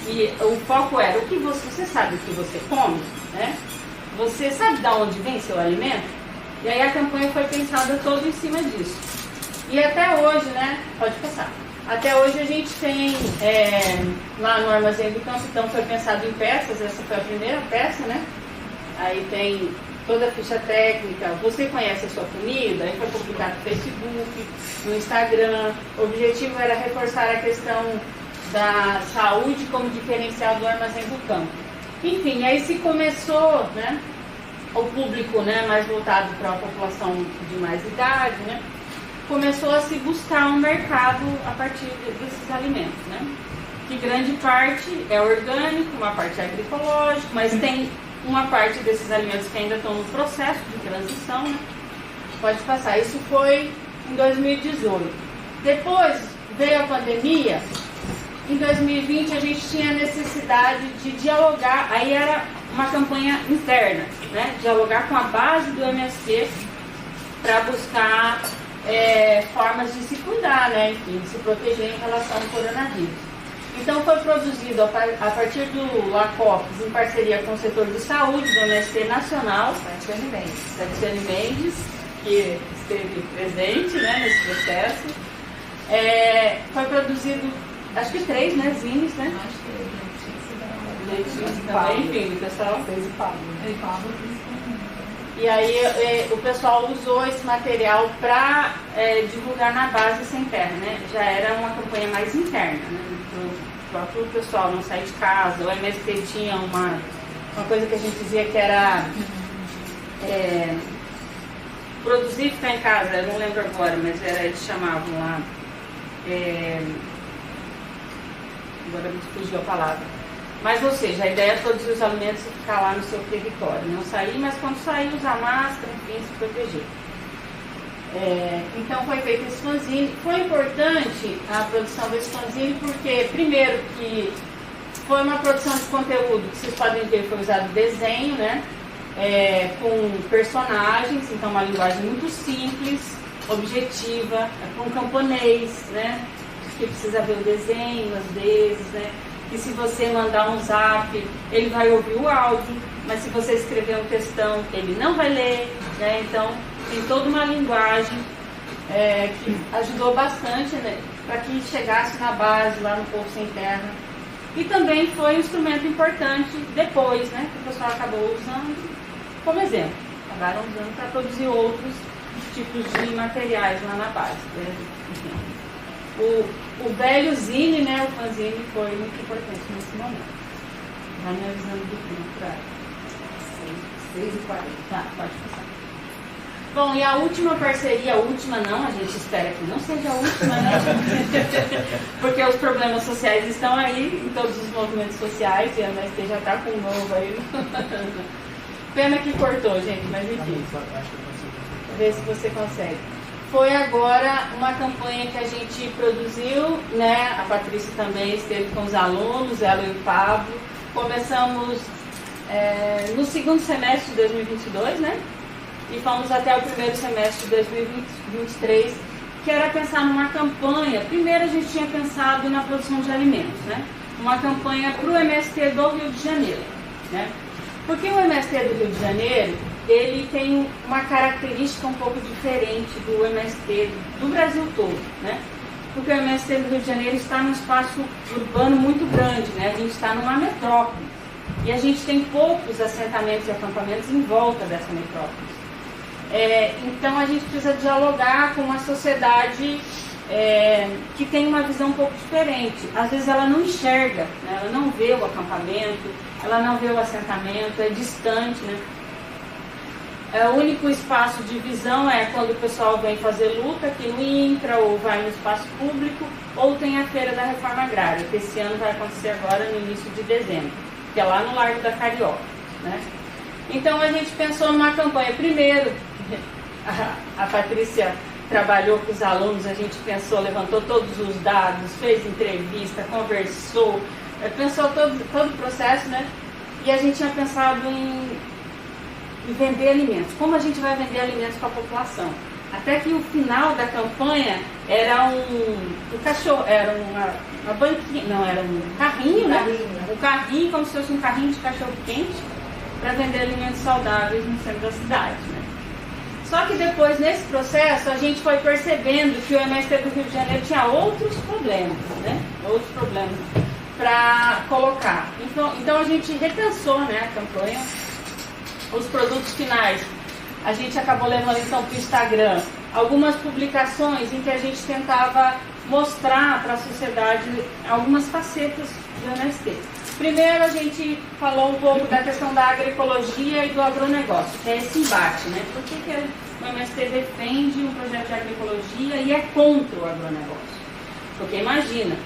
E o foco era o que você sabe o que você come, né? Você sabe de onde vem seu alimento? E aí a campanha foi pensada toda em cima disso. E até hoje, né? Pode passar. Até hoje a gente tem lá no Armazém do Campo, então foi pensado em peças, essa foi a primeira peça, né? Aí tem toda a ficha técnica, você conhece a sua comida, aí foi publicado no Facebook, no Instagram. O objetivo era reforçar a questão da saúde como diferencial do Armazém do Campo. Enfim, aí se começou, né, o público, né, mais voltado para a população de mais idade, né, começou a se buscar um mercado a partir desses alimentos, né, que grande parte é orgânico, uma parte é agroecológico, mas tem uma parte desses alimentos que ainda estão no processo de transição, né? Pode passar. Isso foi em 2018. Depois veio a pandemia. Em 2020 a gente tinha a necessidade de dialogar. Aí era uma campanha interna, né? Dialogar com a base do MST para buscar formas de se cuidar, né? Enfim, de se proteger em relação ao coronavírus. Então foi produzido a partir do ACOPS, em parceria com o setor de saúde do MST Nacional, Tatiane Mendes, que esteve presente, né, nesse processo. Foi produzido, acho que 3, né, zines, né? Acho que Letícia também, enfim, o pessoal. Fez o Pablo. E aí o pessoal usou esse material para divulgar na base sem terra, né? Já era uma campanha mais interna, né? O próprio pessoal não sair de casa. O MST tinha uma coisa que a gente dizia que era produzir e ficar em casa. Eu não lembro agora, mas eles chamavam lá. Agora me fugiu a palavra. Mas, ou seja, a ideia é produzir os alimentos e ficar lá no seu território. Não sair, mas quando sair, usar máscara, enfim, se proteger. Então, foi feito esse fanzine. Foi importante a produção desse fanzine porque, primeiro, que foi uma produção de conteúdo que vocês podem ver, foi usado desenho, né? Com personagens, então uma linguagem muito simples, objetiva, com camponês, né? Que precisa ver o desenho, às vezes, né? E se você mandar um zap, ele vai ouvir o áudio, mas se você escrever um textão, ele não vai ler, né? Então, tem toda uma linguagem que ajudou bastante, né? Para que chegasse na base, lá no Povo Sem Terra. E também foi um instrumento importante depois, né? Que o pessoal acabou usando como exemplo. Acabaram usando para produzir outros tipos de materiais lá na base, né? Enfim. O velho zine, né, o fanzine, foi muito importante nesse momento. Já me avisando do tempo para 6h40. Tá, pode passar. Bom, e a última parceria, a última não, a gente espera que não seja a última, né? Porque os problemas sociais estão aí, em todos os movimentos sociais, e a MST já está com um novo aí. Pena que cortou, gente, mas enfim. Vê se você consegue. Foi agora uma campanha que a gente produziu, né? A Patrícia também esteve com os alunos, ela e o Pablo. Começamos no segundo semestre de 2022, né? E fomos até o primeiro semestre de 2023, que era pensar numa campanha. Primeiro a gente tinha pensado na produção de alimentos, né? Uma campanha para o MST do Rio de Janeiro, né? Porque o MST do Rio de Janeiro, ele tem uma característica um pouco diferente do MST do Brasil todo, né? Porque o MST do Rio de Janeiro está num espaço urbano muito grande, né? A gente está numa metrópole e a gente tem poucos assentamentos e acampamentos em volta dessa metrópole. Então a gente precisa dialogar com uma sociedade que tem uma visão um pouco diferente. Às vezes ela não enxerga, né? Ela não vê o acampamento, ela não vê o assentamento, é distante, né? O único espaço de visão é quando o pessoal vem fazer luta aqui no INCRA, ou vai no espaço público, ou tem a Feira da Reforma Agrária, que esse ano vai acontecer agora no início de dezembro, que é lá no Largo da Carioca, né? Então a gente pensou numa campanha. Primeiro, a Patrícia trabalhou com os alunos, a gente pensou, levantou todos os dados, fez entrevista, conversou, pensou todo o processo, né? E a gente tinha pensado em vender alimentos. Como a gente vai vender alimentos para a população? Até que o final da campanha era um cachorro, era uma banquinha, não, era um carrinho, né? Um carrinho, como se fosse um carrinho de cachorro quente, para vender alimentos saudáveis no centro da cidade, né? Só que depois, nesse processo, a gente foi percebendo que o MST do Rio de Janeiro tinha outros problemas, né? Outros problemas para colocar. Então a gente repensou, né, a campanha. Os produtos finais, a gente acabou levando então para o Instagram algumas publicações em que a gente tentava mostrar para a sociedade algumas facetas do MST. Primeiro a gente falou um pouco da questão da agroecologia e do agronegócio, que é esse embate, né? Por que o MST defende um projeto de agroecologia e é contra o agronegócio? Porque imagina,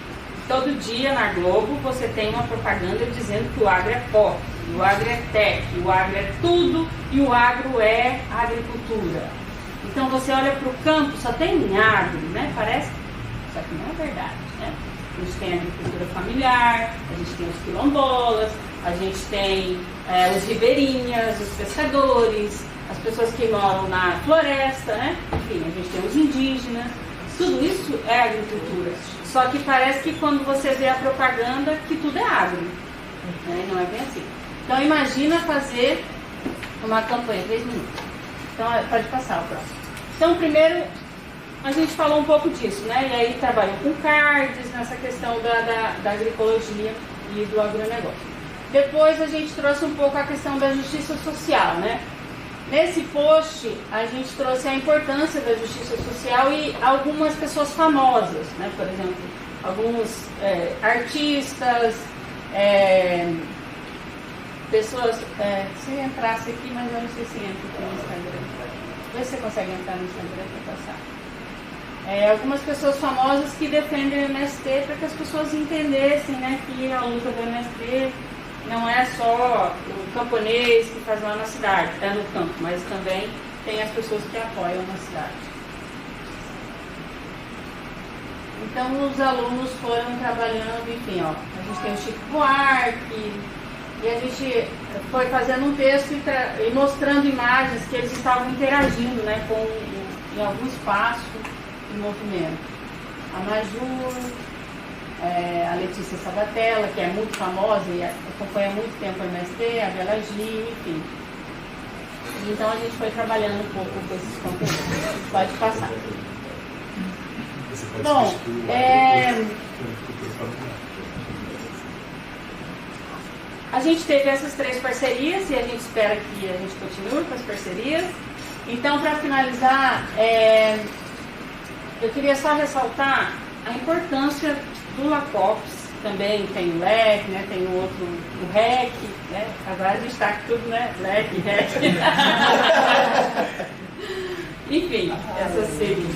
todo dia na Globo você tem uma propaganda dizendo que o agro é pop, o agro é tech, o agro é tudo e o agro é agricultura. Então você olha para o campo, só tem agro, né? Parece, só que não é verdade, né? A gente tem a agricultura familiar, a gente tem os quilombolas, a gente tem os ribeirinhas, os pescadores, as pessoas que moram na floresta, né? Enfim, a gente tem os indígenas, tudo isso é agricultura. Só que parece que quando você vê a propaganda, que tudo é agro, né? Não é bem assim. Então imagina fazer uma campanha, 3 minutos. Então pode passar o próximo. Então primeiro a gente falou um pouco disso, né? E aí trabalhou com cards nessa questão da agroecologia e do agronegócio. Depois a gente trouxe um pouco a questão da justiça social, né? Nesse post, a gente trouxe a importância da justiça social e algumas pessoas famosas, né? Por exemplo, alguns artistas, pessoas... se entrasse aqui, mas eu não sei se entra aqui no Instagram. Vê se você consegue entrar no Instagram para passar. Algumas pessoas famosas que defendem o MST para que as pessoas entendessem, né, que a luta do MST não é só o camponês que faz lá na cidade, no campo, mas também tem as pessoas que apoiam na cidade. Então os alunos foram trabalhando, enfim, ó, a gente tem o Chico Buarque, e a gente foi fazendo um texto e mostrando imagens que eles estavam interagindo, né, em algum espaço do movimento. A Maju, a Letícia Sabatella, que é muito famosa e acompanha há muito tempo a MST, a Bela G, enfim. Então a gente foi trabalhando um pouco com esses conteúdos. Pode passar. Bom, a gente teve essas 3 parcerias e a gente espera que a gente continue com as parcerias. Então, para finalizar, eu queria só ressaltar a importância do LACOPS. Também tem o LEC, né, tem o outro, o REC, né? Agora a gente está aqui tudo, né? LEC, REC. Enfim, essas siglas.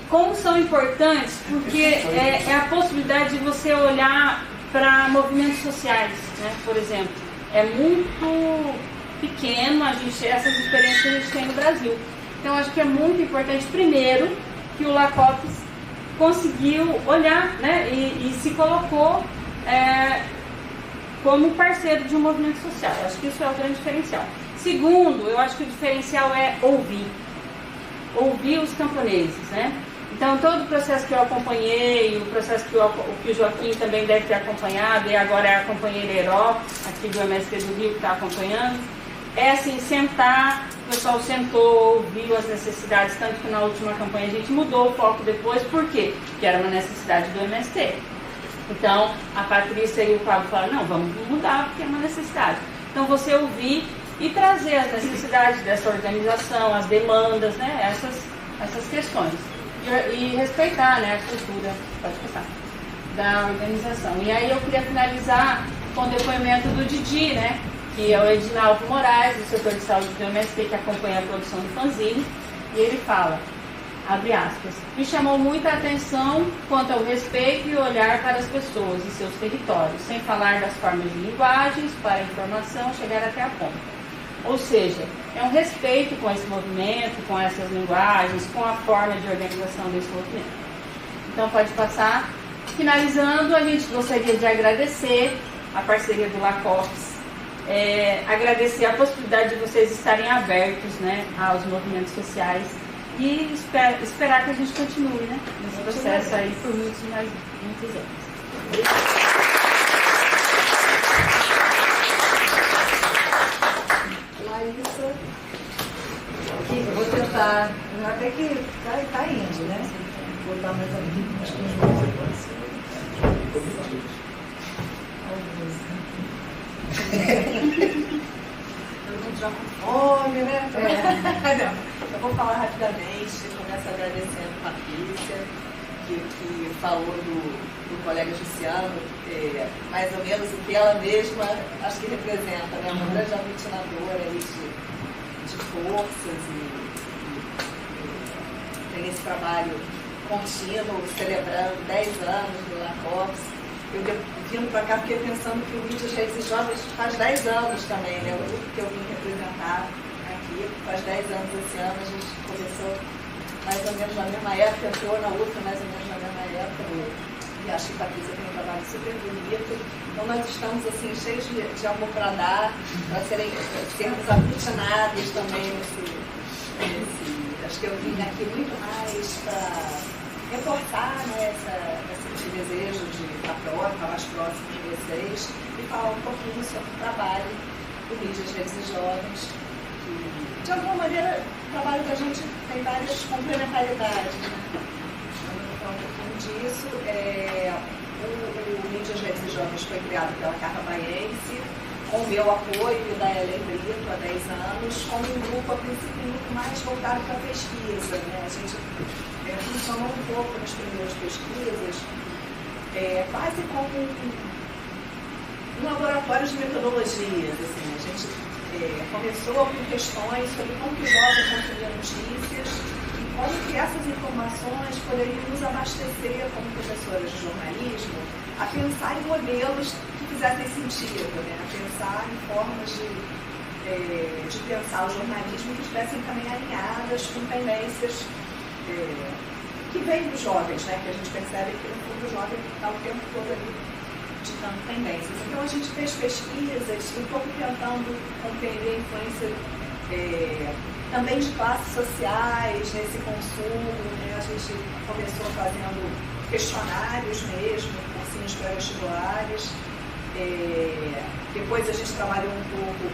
Como são importantes? Porque é a possibilidade de você olhar para movimentos sociais, né? Por exemplo, é muito pequeno essas experiências que a gente tem no Brasil. Então, acho que é muito importante, primeiro, que o LACOPS conseguiu olhar, né, e se colocou como parceiro de um movimento social. Eu acho que isso é o grande diferencial. Segundo, eu acho que o diferencial é ouvir os camponeses, né? Então, todo o processo que eu acompanhei, o processo que o Joaquim também deve ter acompanhado, e agora é a companheira Heró, aqui do MST do Rio, que está acompanhando, é assim, sentar, o pessoal sentou, ouviu as necessidades, tanto que na última campanha a gente mudou o foco depois, por quê? Porque era uma necessidade do MST. Então, a Patrícia e o Pablo falaram, não, vamos mudar porque é uma necessidade. Então, você ouvir e trazer as necessidades dessa organização, as demandas, né, essas questões. E respeitar, né, a cultura, pode passar, da organização. E aí eu queria finalizar com o depoimento do Didi, né, que é o Edinaldo Moraes, do setor de saúde do MST, que acompanha a produção do fanzine, e ele fala, abre aspas, me chamou muita atenção quanto ao respeito e olhar para as pessoas e seus territórios, sem falar das formas de linguagens para a informação chegar até a ponta. Ou seja, é um respeito com esse movimento, com essas linguagens, com a forma de organização desse movimento. Então pode passar. Finalizando, a gente gostaria de agradecer a parceria do LACOPS, agradecer a possibilidade de vocês estarem abertos, né, aos movimentos sociais e esperar que a gente continue, né, nesse processo aí por muitos anos. Larissa, eu vou tentar, até que tá indo, né? Vou botar mais aqui, acho que uns minutos. Todo mundo já com fome, né? Não, eu vou falar rapidamente, começo agradecendo a Patrícia, que falou do colega Luciano, mais ou menos o que ela mesma acho que representa, né? Uma grande aglutinadora aí de forças e tem esse trabalho contínuo, celebrando 10 anos do LACOPS. Eu vindo para cá fiquei pensando que o Mídias, Redes e Jovens faz 10 anos também, né? O grupo que eu vim representar aqui faz 10 anos esse ano, a gente começou mais ou menos na mesma época, entrou na outra mais ou menos na mesma época, e acho que a Patrícia tem um trabalho super bonito. Então nós estamos assim, cheios de amor para dar, para sermos aglutinados também acho que eu vim aqui muito mais para reforçar, né, esse desejo de estar mais próximo de vocês e falar um pouquinho sobre o trabalho do Mídias, Redes e Jovens, que de alguma maneira o trabalho da gente tem várias complementaridades, né? Vamos falar um pouquinho disso. O Mídias, Redes e Jovens foi criado pela Carta Baiense, com o meu apoio e da Ellen Brito há 10 anos, como um grupo, a princípio, muito mais voltado para a pesquisa, né? A gente funcionou um pouco nas primeiras pesquisas, quase como um laboratório de metodologias, assim. A gente começou com questões sobre como que os jovens consumiam notícias e como que essas informações poderiam nos abastecer como professoras de jornalismo a pensar em modelos que fizessem sentido, né? A pensar em formas de pensar o jornalismo que estivessem também alinhadas com tendências que vêm dos jovens, né? Que a gente percebe que no fundo o jovem está o tempo todo ali ditando tendências. Então a gente fez pesquisas um pouco tentando compreender a influência também de classes sociais nesse consumo, né? A gente começou fazendo questionários mesmo, cursinhos pré-vestibulares. Depois a gente trabalhou um pouco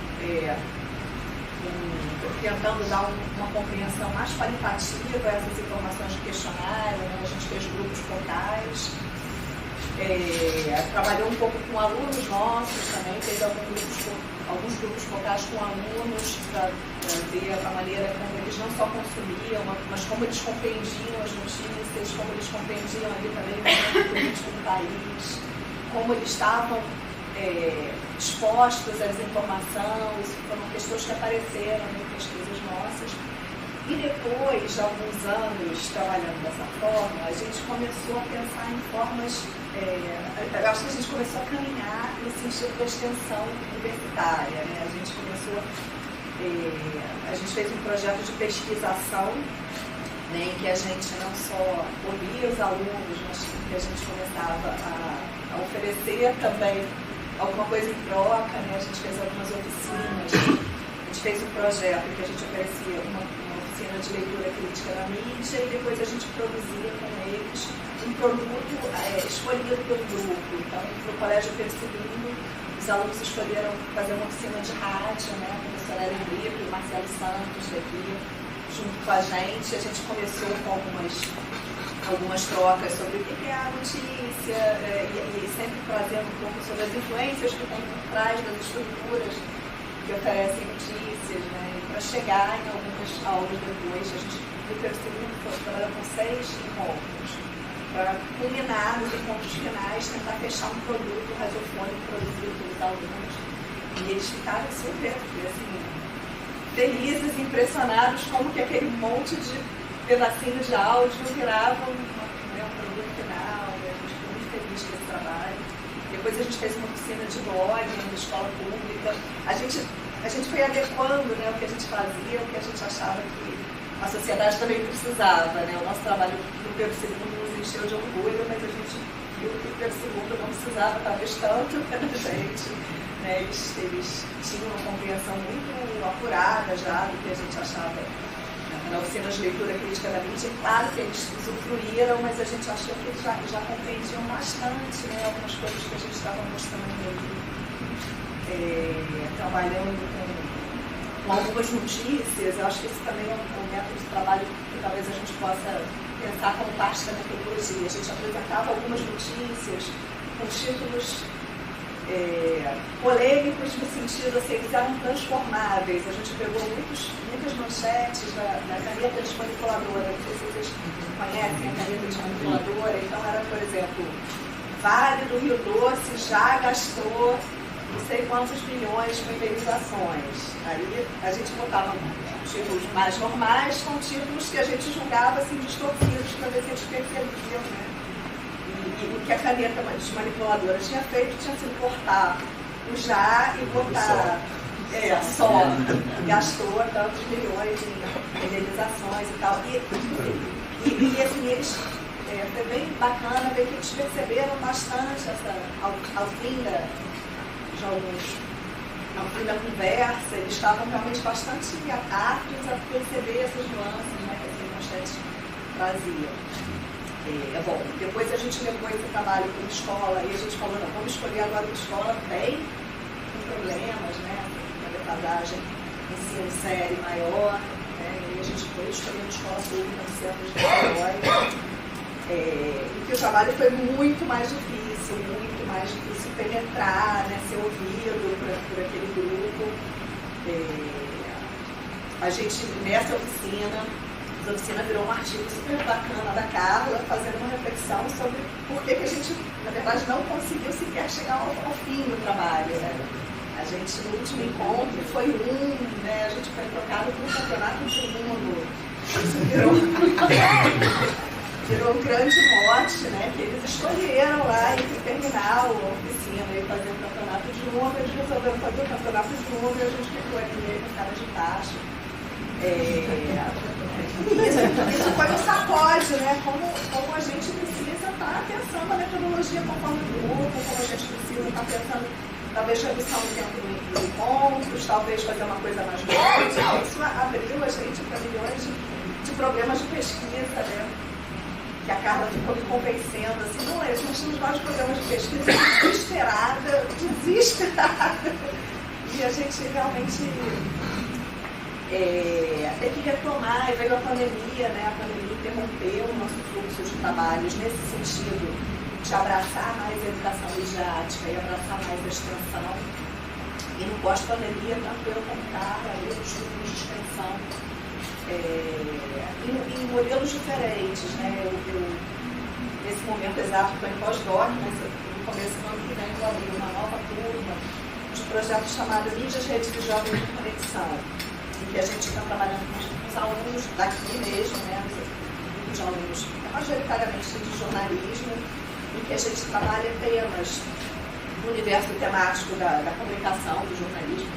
tentando dar uma compreensão mais qualitativa a essas informações de questionário, né? A gente fez grupos focais, trabalhou um pouco com alunos nossos também, fez alguns grupos focais com alunos para ver a maneira como eles não só consumiam, mas como eles compreendiam as notícias, como eles compreendiam ali também o momento político do país, como eles estavam expostos à desinformação. Isso foram questões que apareceram em pesquisas nossas. E depois de alguns anos trabalhando dessa forma, a gente começou a pensar em formas, eu acho que a gente começou a caminhar no sentido da extensão universitária, né? A gente fez um projeto de pesquisação, né, em que a gente não só ouvia os alunos, mas que a gente começava a oferecer também alguma coisa em troca, né? A gente fez algumas oficinas, a gente fez um projeto que a gente oferecia uma oficina de leitura crítica na mídia e depois a gente produzia com eles um produto escolhido pelo grupo. Então, no Colégio Pedro II, os alunos escolheram fazer uma oficina de rádio, né? A professora Ellen Brito e o Marcelo Santos daqui, junto com a gente começou com algumas trocas sobre o que é a notícia e sempre trazendo um pouco sobre as influências que tem por trás das estruturas que oferecem notícias, né? E para chegar em algumas aulas depois, a gente do terceiro trabalhou com 6 encontros para culminar nos encontros finais, tentar fechar um produto radiofônico produzido pelos alunos. E eles ficaram super assim, felizes, impressionados como que aquele monte de pedacinhos de áudio viravam um produto final, e a gente ficou muito feliz com esse trabalho. Depois a gente fez uma oficina de blog na escola pública. A gente foi adequando, né, o que a gente fazia, o que a gente achava que a sociedade também precisava, né? O nosso trabalho no Pedro II nos encheu de orgulho, mas a gente viu que o Pedro II não precisava talvez tanto da gente, né? Eles tinham uma compreensão muito apurada já do que a gente achava na oficina de leitura crítica da mídia. Claro que eles usufruíram, mas a gente achou que eles já compreendiam bastante, né, algumas coisas que a gente estava mostrando ali, trabalhando com algumas notícias. Eu acho que esse também é um método de trabalho que talvez a gente possa pensar como parte da metodologia. A gente apresentava algumas notícias com títulos polêmicos no sentido assim, eles eram transformáveis. A gente pegou muitas manchetes da caneta desmanipuladora. Não sei se vocês conhecem a caneta desmanipuladora. Então era, por exemplo, Vale do Rio Doce já gastou não sei quantos bilhões com indenizações. Aí a gente botava títulos mais normais com títulos que a gente julgava assim, distorcidos para ver se eles percebiam, né? E o que a caneta desmanipuladora tinha feito tinha sido cortar o já e botar só. Gastou tantos milhões em indenizações e tal. E assim, eles foi bem bacana ver que eles perceberam bastante ao fim da conversa, eles estavam realmente bastante atentos a perceber essas nuances, né, que essas manchetes traziam. Bom, depois a gente levou esse trabalho para a escola e a gente falou, não, vamos escolher agora uma escola bem com problemas, né, uma defasagem ensino série maior, né, e a gente foi escolhendo escola pública no centro de Niterói. E que o trabalho foi muito mais difícil penetrar, né, ser ouvido por aquele grupo. A gente, nessa oficina, a oficina virou um artigo super bacana da Carla, fazendo uma reflexão sobre por que a gente, na verdade, não conseguiu sequer chegar ao fim do trabalho, né? A gente, no último encontro, foi né? A gente foi tocado para o campeonato do mundo. Isso virou um grande mote, né? Que eles escolheram lá entre terminar a oficina e fazer o campeonato de mundo. Eles resolveram fazer o campeonato de mundo e a gente ficou ali meio com cara de tacho. Isso foi um sacode, né? Como a gente precisa estar pensando a metodologia conforme o grupo, como a gente precisa estar pensando, talvez redução do tempo dos encontros, talvez fazer uma coisa mais longa. Isso abriu a gente para milhões de problemas de pesquisa, né? Que a Carla ficou me convencendo, assim, não é, nós temos vários programas de pesquisa desesperada. E a gente realmente tem que retomar, e veio a pandemia, né? A pandemia interrompeu o nosso fluxo de trabalhos nesse sentido de abraçar mais a educação midiática e abraçar mais a extensão. E no pós-pandemia, tanto eu como Carla, eu os grupos de extensão, em modelos diferentes, né? Eu, nesse momento exato, estou em pós-doc, mas no começo do ano que vem eu abri uma nova turma de projeto chamado Mídias, Redes e Jovens de Conexão, em que a gente está trabalhando com os alunos daqui mesmo, né? Os alunos majoritariamente de jornalismo, em que a gente trabalha temas no universo temático da comunicação, do jornalismo,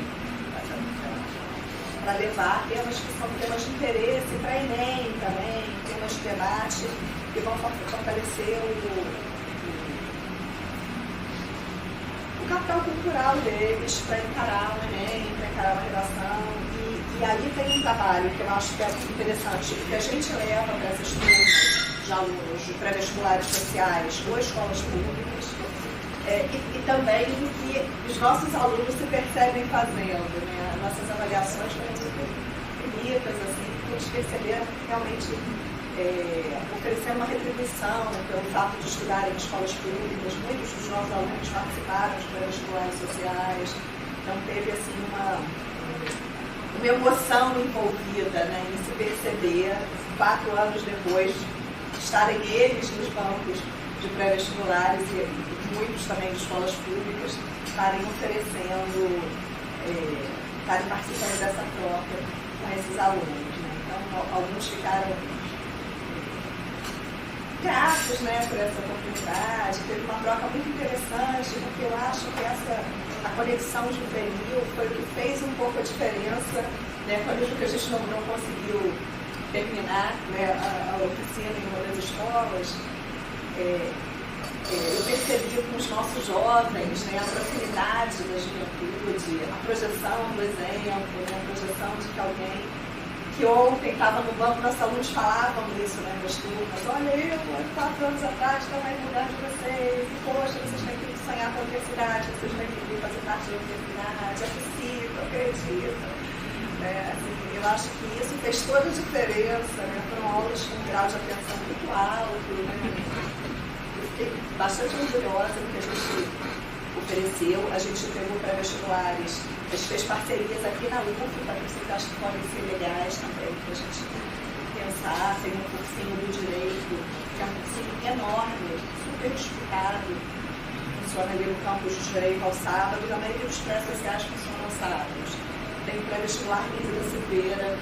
para levar temas que são temas de interesse para Enem também, temas de debate, que vão fortalecer o capital cultural deles para encarar o Enem, para encarar uma redação. E aí tem um trabalho que eu acho que é interessante, que a gente leva para essas turmas de alunos de pré-vestibulares sociais ou escolas públicas, e também o que os nossos alunos se percebem fazendo, né? Nossas avaliações foram super bonitas, assim, porque eles perceberam que realmente oferecer uma retribuição, né, pelo fato de estudarem em escolas públicas. Muitos dos nossos alunos participaram de pré-vestibulares sociais, então teve assim uma emoção envolvida, né, em se perceber 4 anos depois estarem eles nos bancos de pré-vestibulares e muitos também de escolas públicas estarem oferecendo, estarem participando dessa troca com esses alunos, né? Então, alguns ficaram gratos, né, por essa oportunidade. Teve uma troca muito interessante, porque eu acho que a conexão juvenil foi o que fez um pouco a diferença, né, quando a gente não conseguiu terminar, né, a oficina em uma das escolas. Eu percebi com os nossos jovens, né, a proximidade da juventude, a projeção do exemplo, né, a projeção de que alguém que ontem estava no banco, nossos alunos falavam isso, né, nas turmas. Olha, eu, 4 anos atrás, estava aí no lugar de vocês, e poxa, vocês têm que sonhar com a universidade, vocês têm que vir fazer parte da universidade, é possível, acredito. Assim, eu acho que isso fez toda a diferença, né? Foram aulas com um grau de atenção muito alto, né? Eu fiquei bastante orgulhosa do que a gente ofereceu. A gente pegou pré-vestibulares, a gente fez parcerias aqui na UF, para que vocês acham que podem ser legais também, para a gente pensar. Tem um cursinho do direito, que é um cursinho enorme, super explicado, funciona ali no campus de direito ao sábado, e a maioria dos pré-sociais funcionam aos sábados. Tem o pré-vestibular Livre da Silveira,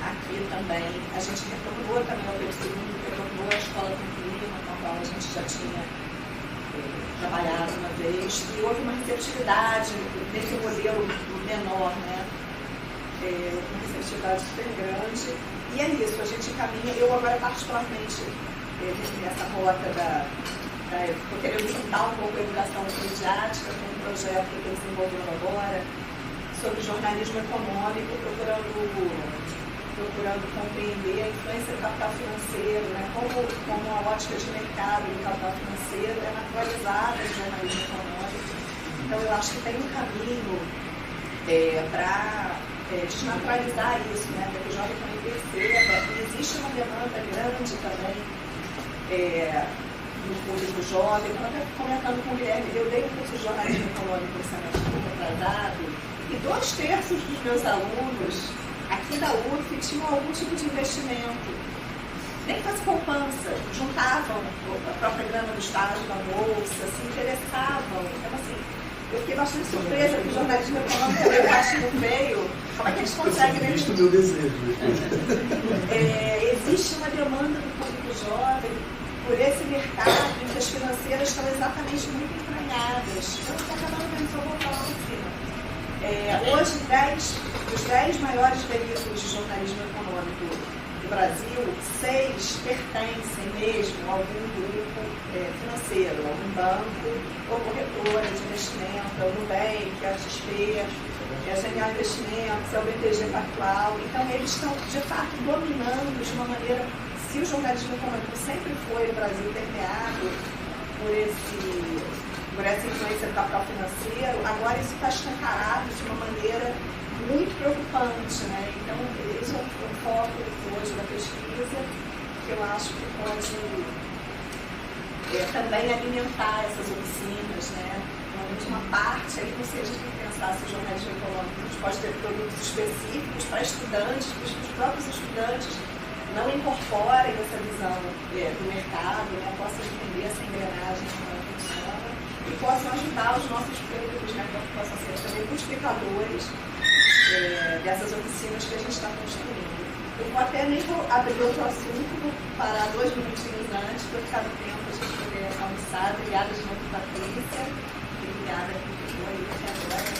aqui também. A gente retornou também ao segundo, retornou a escola com clima, com a qual a gente já tinha trabalhado uma vez. E houve uma receptividade nesse modelo menor, né? Uma receptividade super grande. E é isso, a gente caminha. Eu agora, particularmente, nessa rota estou querendo juntar um pouco a educação midiática com um projeto que estou desenvolvendo agora, sobre jornalismo econômico, procurando compreender a influência do capital financeiro, né? Como a ótica de mercado do capital financeiro é naturalizada no jornalismo econômico. Então, eu acho que tem um caminho para desnaturalizar isso, né? Para que o jovem também perceba. E existe uma demanda grande também no público jovem. Eu estava comentando com o Guilherme, eu dei um curso de jornalismo econômico no semestre atrasado, e 2/3 dos meus alunos aqui da UF tinham algum tipo de investimento. Nem que fosse poupança, juntavam a própria grana do estágio na bolsa, se interessavam. Então, assim, eu fiquei bastante surpresa que o jornalismo econômico é baixinho feio. Como é que eles conseguem... Visto o meu desejo. Existe uma demanda do público jovem por esse mercado em que as financeiras estão exatamente muito entranhadas. Eu estou acabando vendo, só vou falar por cima. Hoje, dos 10 maiores veículos de jornalismo econômico do Brasil, 6 pertencem mesmo a algum grupo financeiro, algum banco ou corretora de investimento, é o Nubank, a XP, a Genial Investimentos, é o BTG Pactual. Então, eles estão, de fato, dominando de uma maneira... Se o jornalismo econômico sempre foi no Brasil permeado por essa influência do capital financeiro, agora isso está escancarado de uma maneira muito preocupante, né? Então, esse é um foco hoje da pesquisa que eu acho que pode também alimentar essas oficinas, né? Uma parte, aí não sei, a gente tem que pensar se o jornalismo econômico pode ter produtos específicos para estudantes, que os próprios estudantes não incorporem essa visão do mercado, né? Possam entender essa engrenagem como funciona e possam ajudar os nossos públicos, né? Que possam ser também multiplicadores dessas oficinas que a gente está construindo. Eu nem vou abrir outro assunto, vou parar 2 minutinhos antes para ficar no tempo a gente poder almoçar. Obrigada de novo, Patrícia. Obrigada por tudo aí até agora.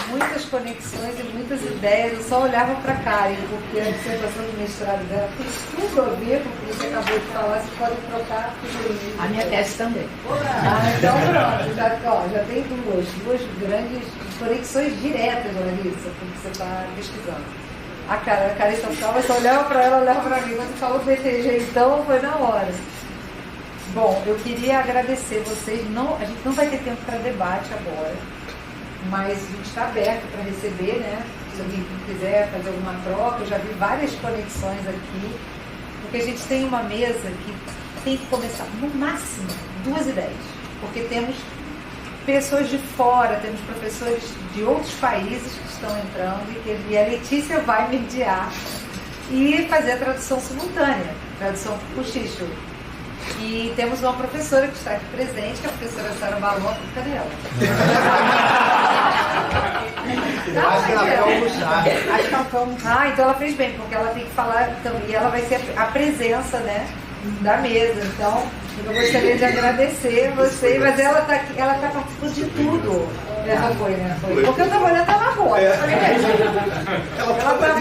Muitas conexões e muitas ideias. Eu só olhava para a Karen, porque a dissertação do mestrado dela tem tudo a ver com o que você acabou de falar. Você pode trocar tudo. A minha tese também. Então pronto, já tem duas grandes conexões diretas, Larissa, com o que você está pesquisando. A Karen só olhava para ela, olhava para mim. Quando você falou do BTG, então, foi na hora. Bom, eu queria agradecer vocês. A gente não vai ter tempo para debate agora, mas a gente está aberto para receber, né? Se alguém quiser fazer alguma troca, eu já vi várias conexões aqui, porque a gente tem uma mesa que tem que começar, no máximo, 2 ideias, porque temos pessoas de fora, temos professores de outros países que estão entrando e a Letícia vai mediar e fazer a tradução simultânea, tradução cochicho. E temos uma professora que está aqui presente, que é a professora Sara Balon, cadê ela? Acho que ela vai almoçar. Acho que ela foi almoçar. Então ela fez bem, porque ela tem que falar também, e ela vai ser a presença, né, da mesa. Então, eu gostaria de agradecer você, mas ela está participando de tudo. Ela foi, né? Porque eu estava olhando, estava na rua. Ela estava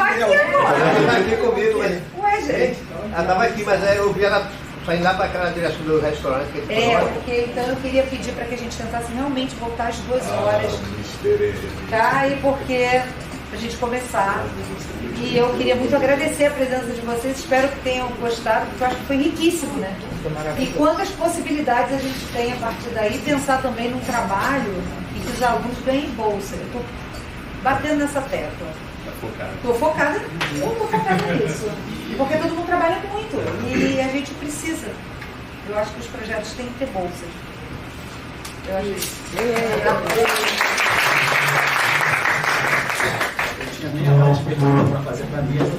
aqui agora. Ela estava aqui comigo, mas... Ué, gente. Ela estava aqui, mas eu vi ela saindo lá para aquela direção do restaurante. Porque então eu queria pedir para que a gente tentasse realmente voltar às 2 horas. Tá? E porque a gente começar. E eu queria muito agradecer a presença de vocês. Espero que tenham gostado, porque eu acho que foi riquíssimo, né? E quantas possibilidades a gente tem a partir daí. Pensar também num trabalho em que os alunos ganhem bolsa. Eu estou batendo nessa tecla. Estou focada nisso. Porque todo mundo trabalha muito e a gente precisa. Eu acho que os projetos têm que ter bolsas. Eu acho isso. Eu tinha meia hora de pergunta para fazer para a mesa.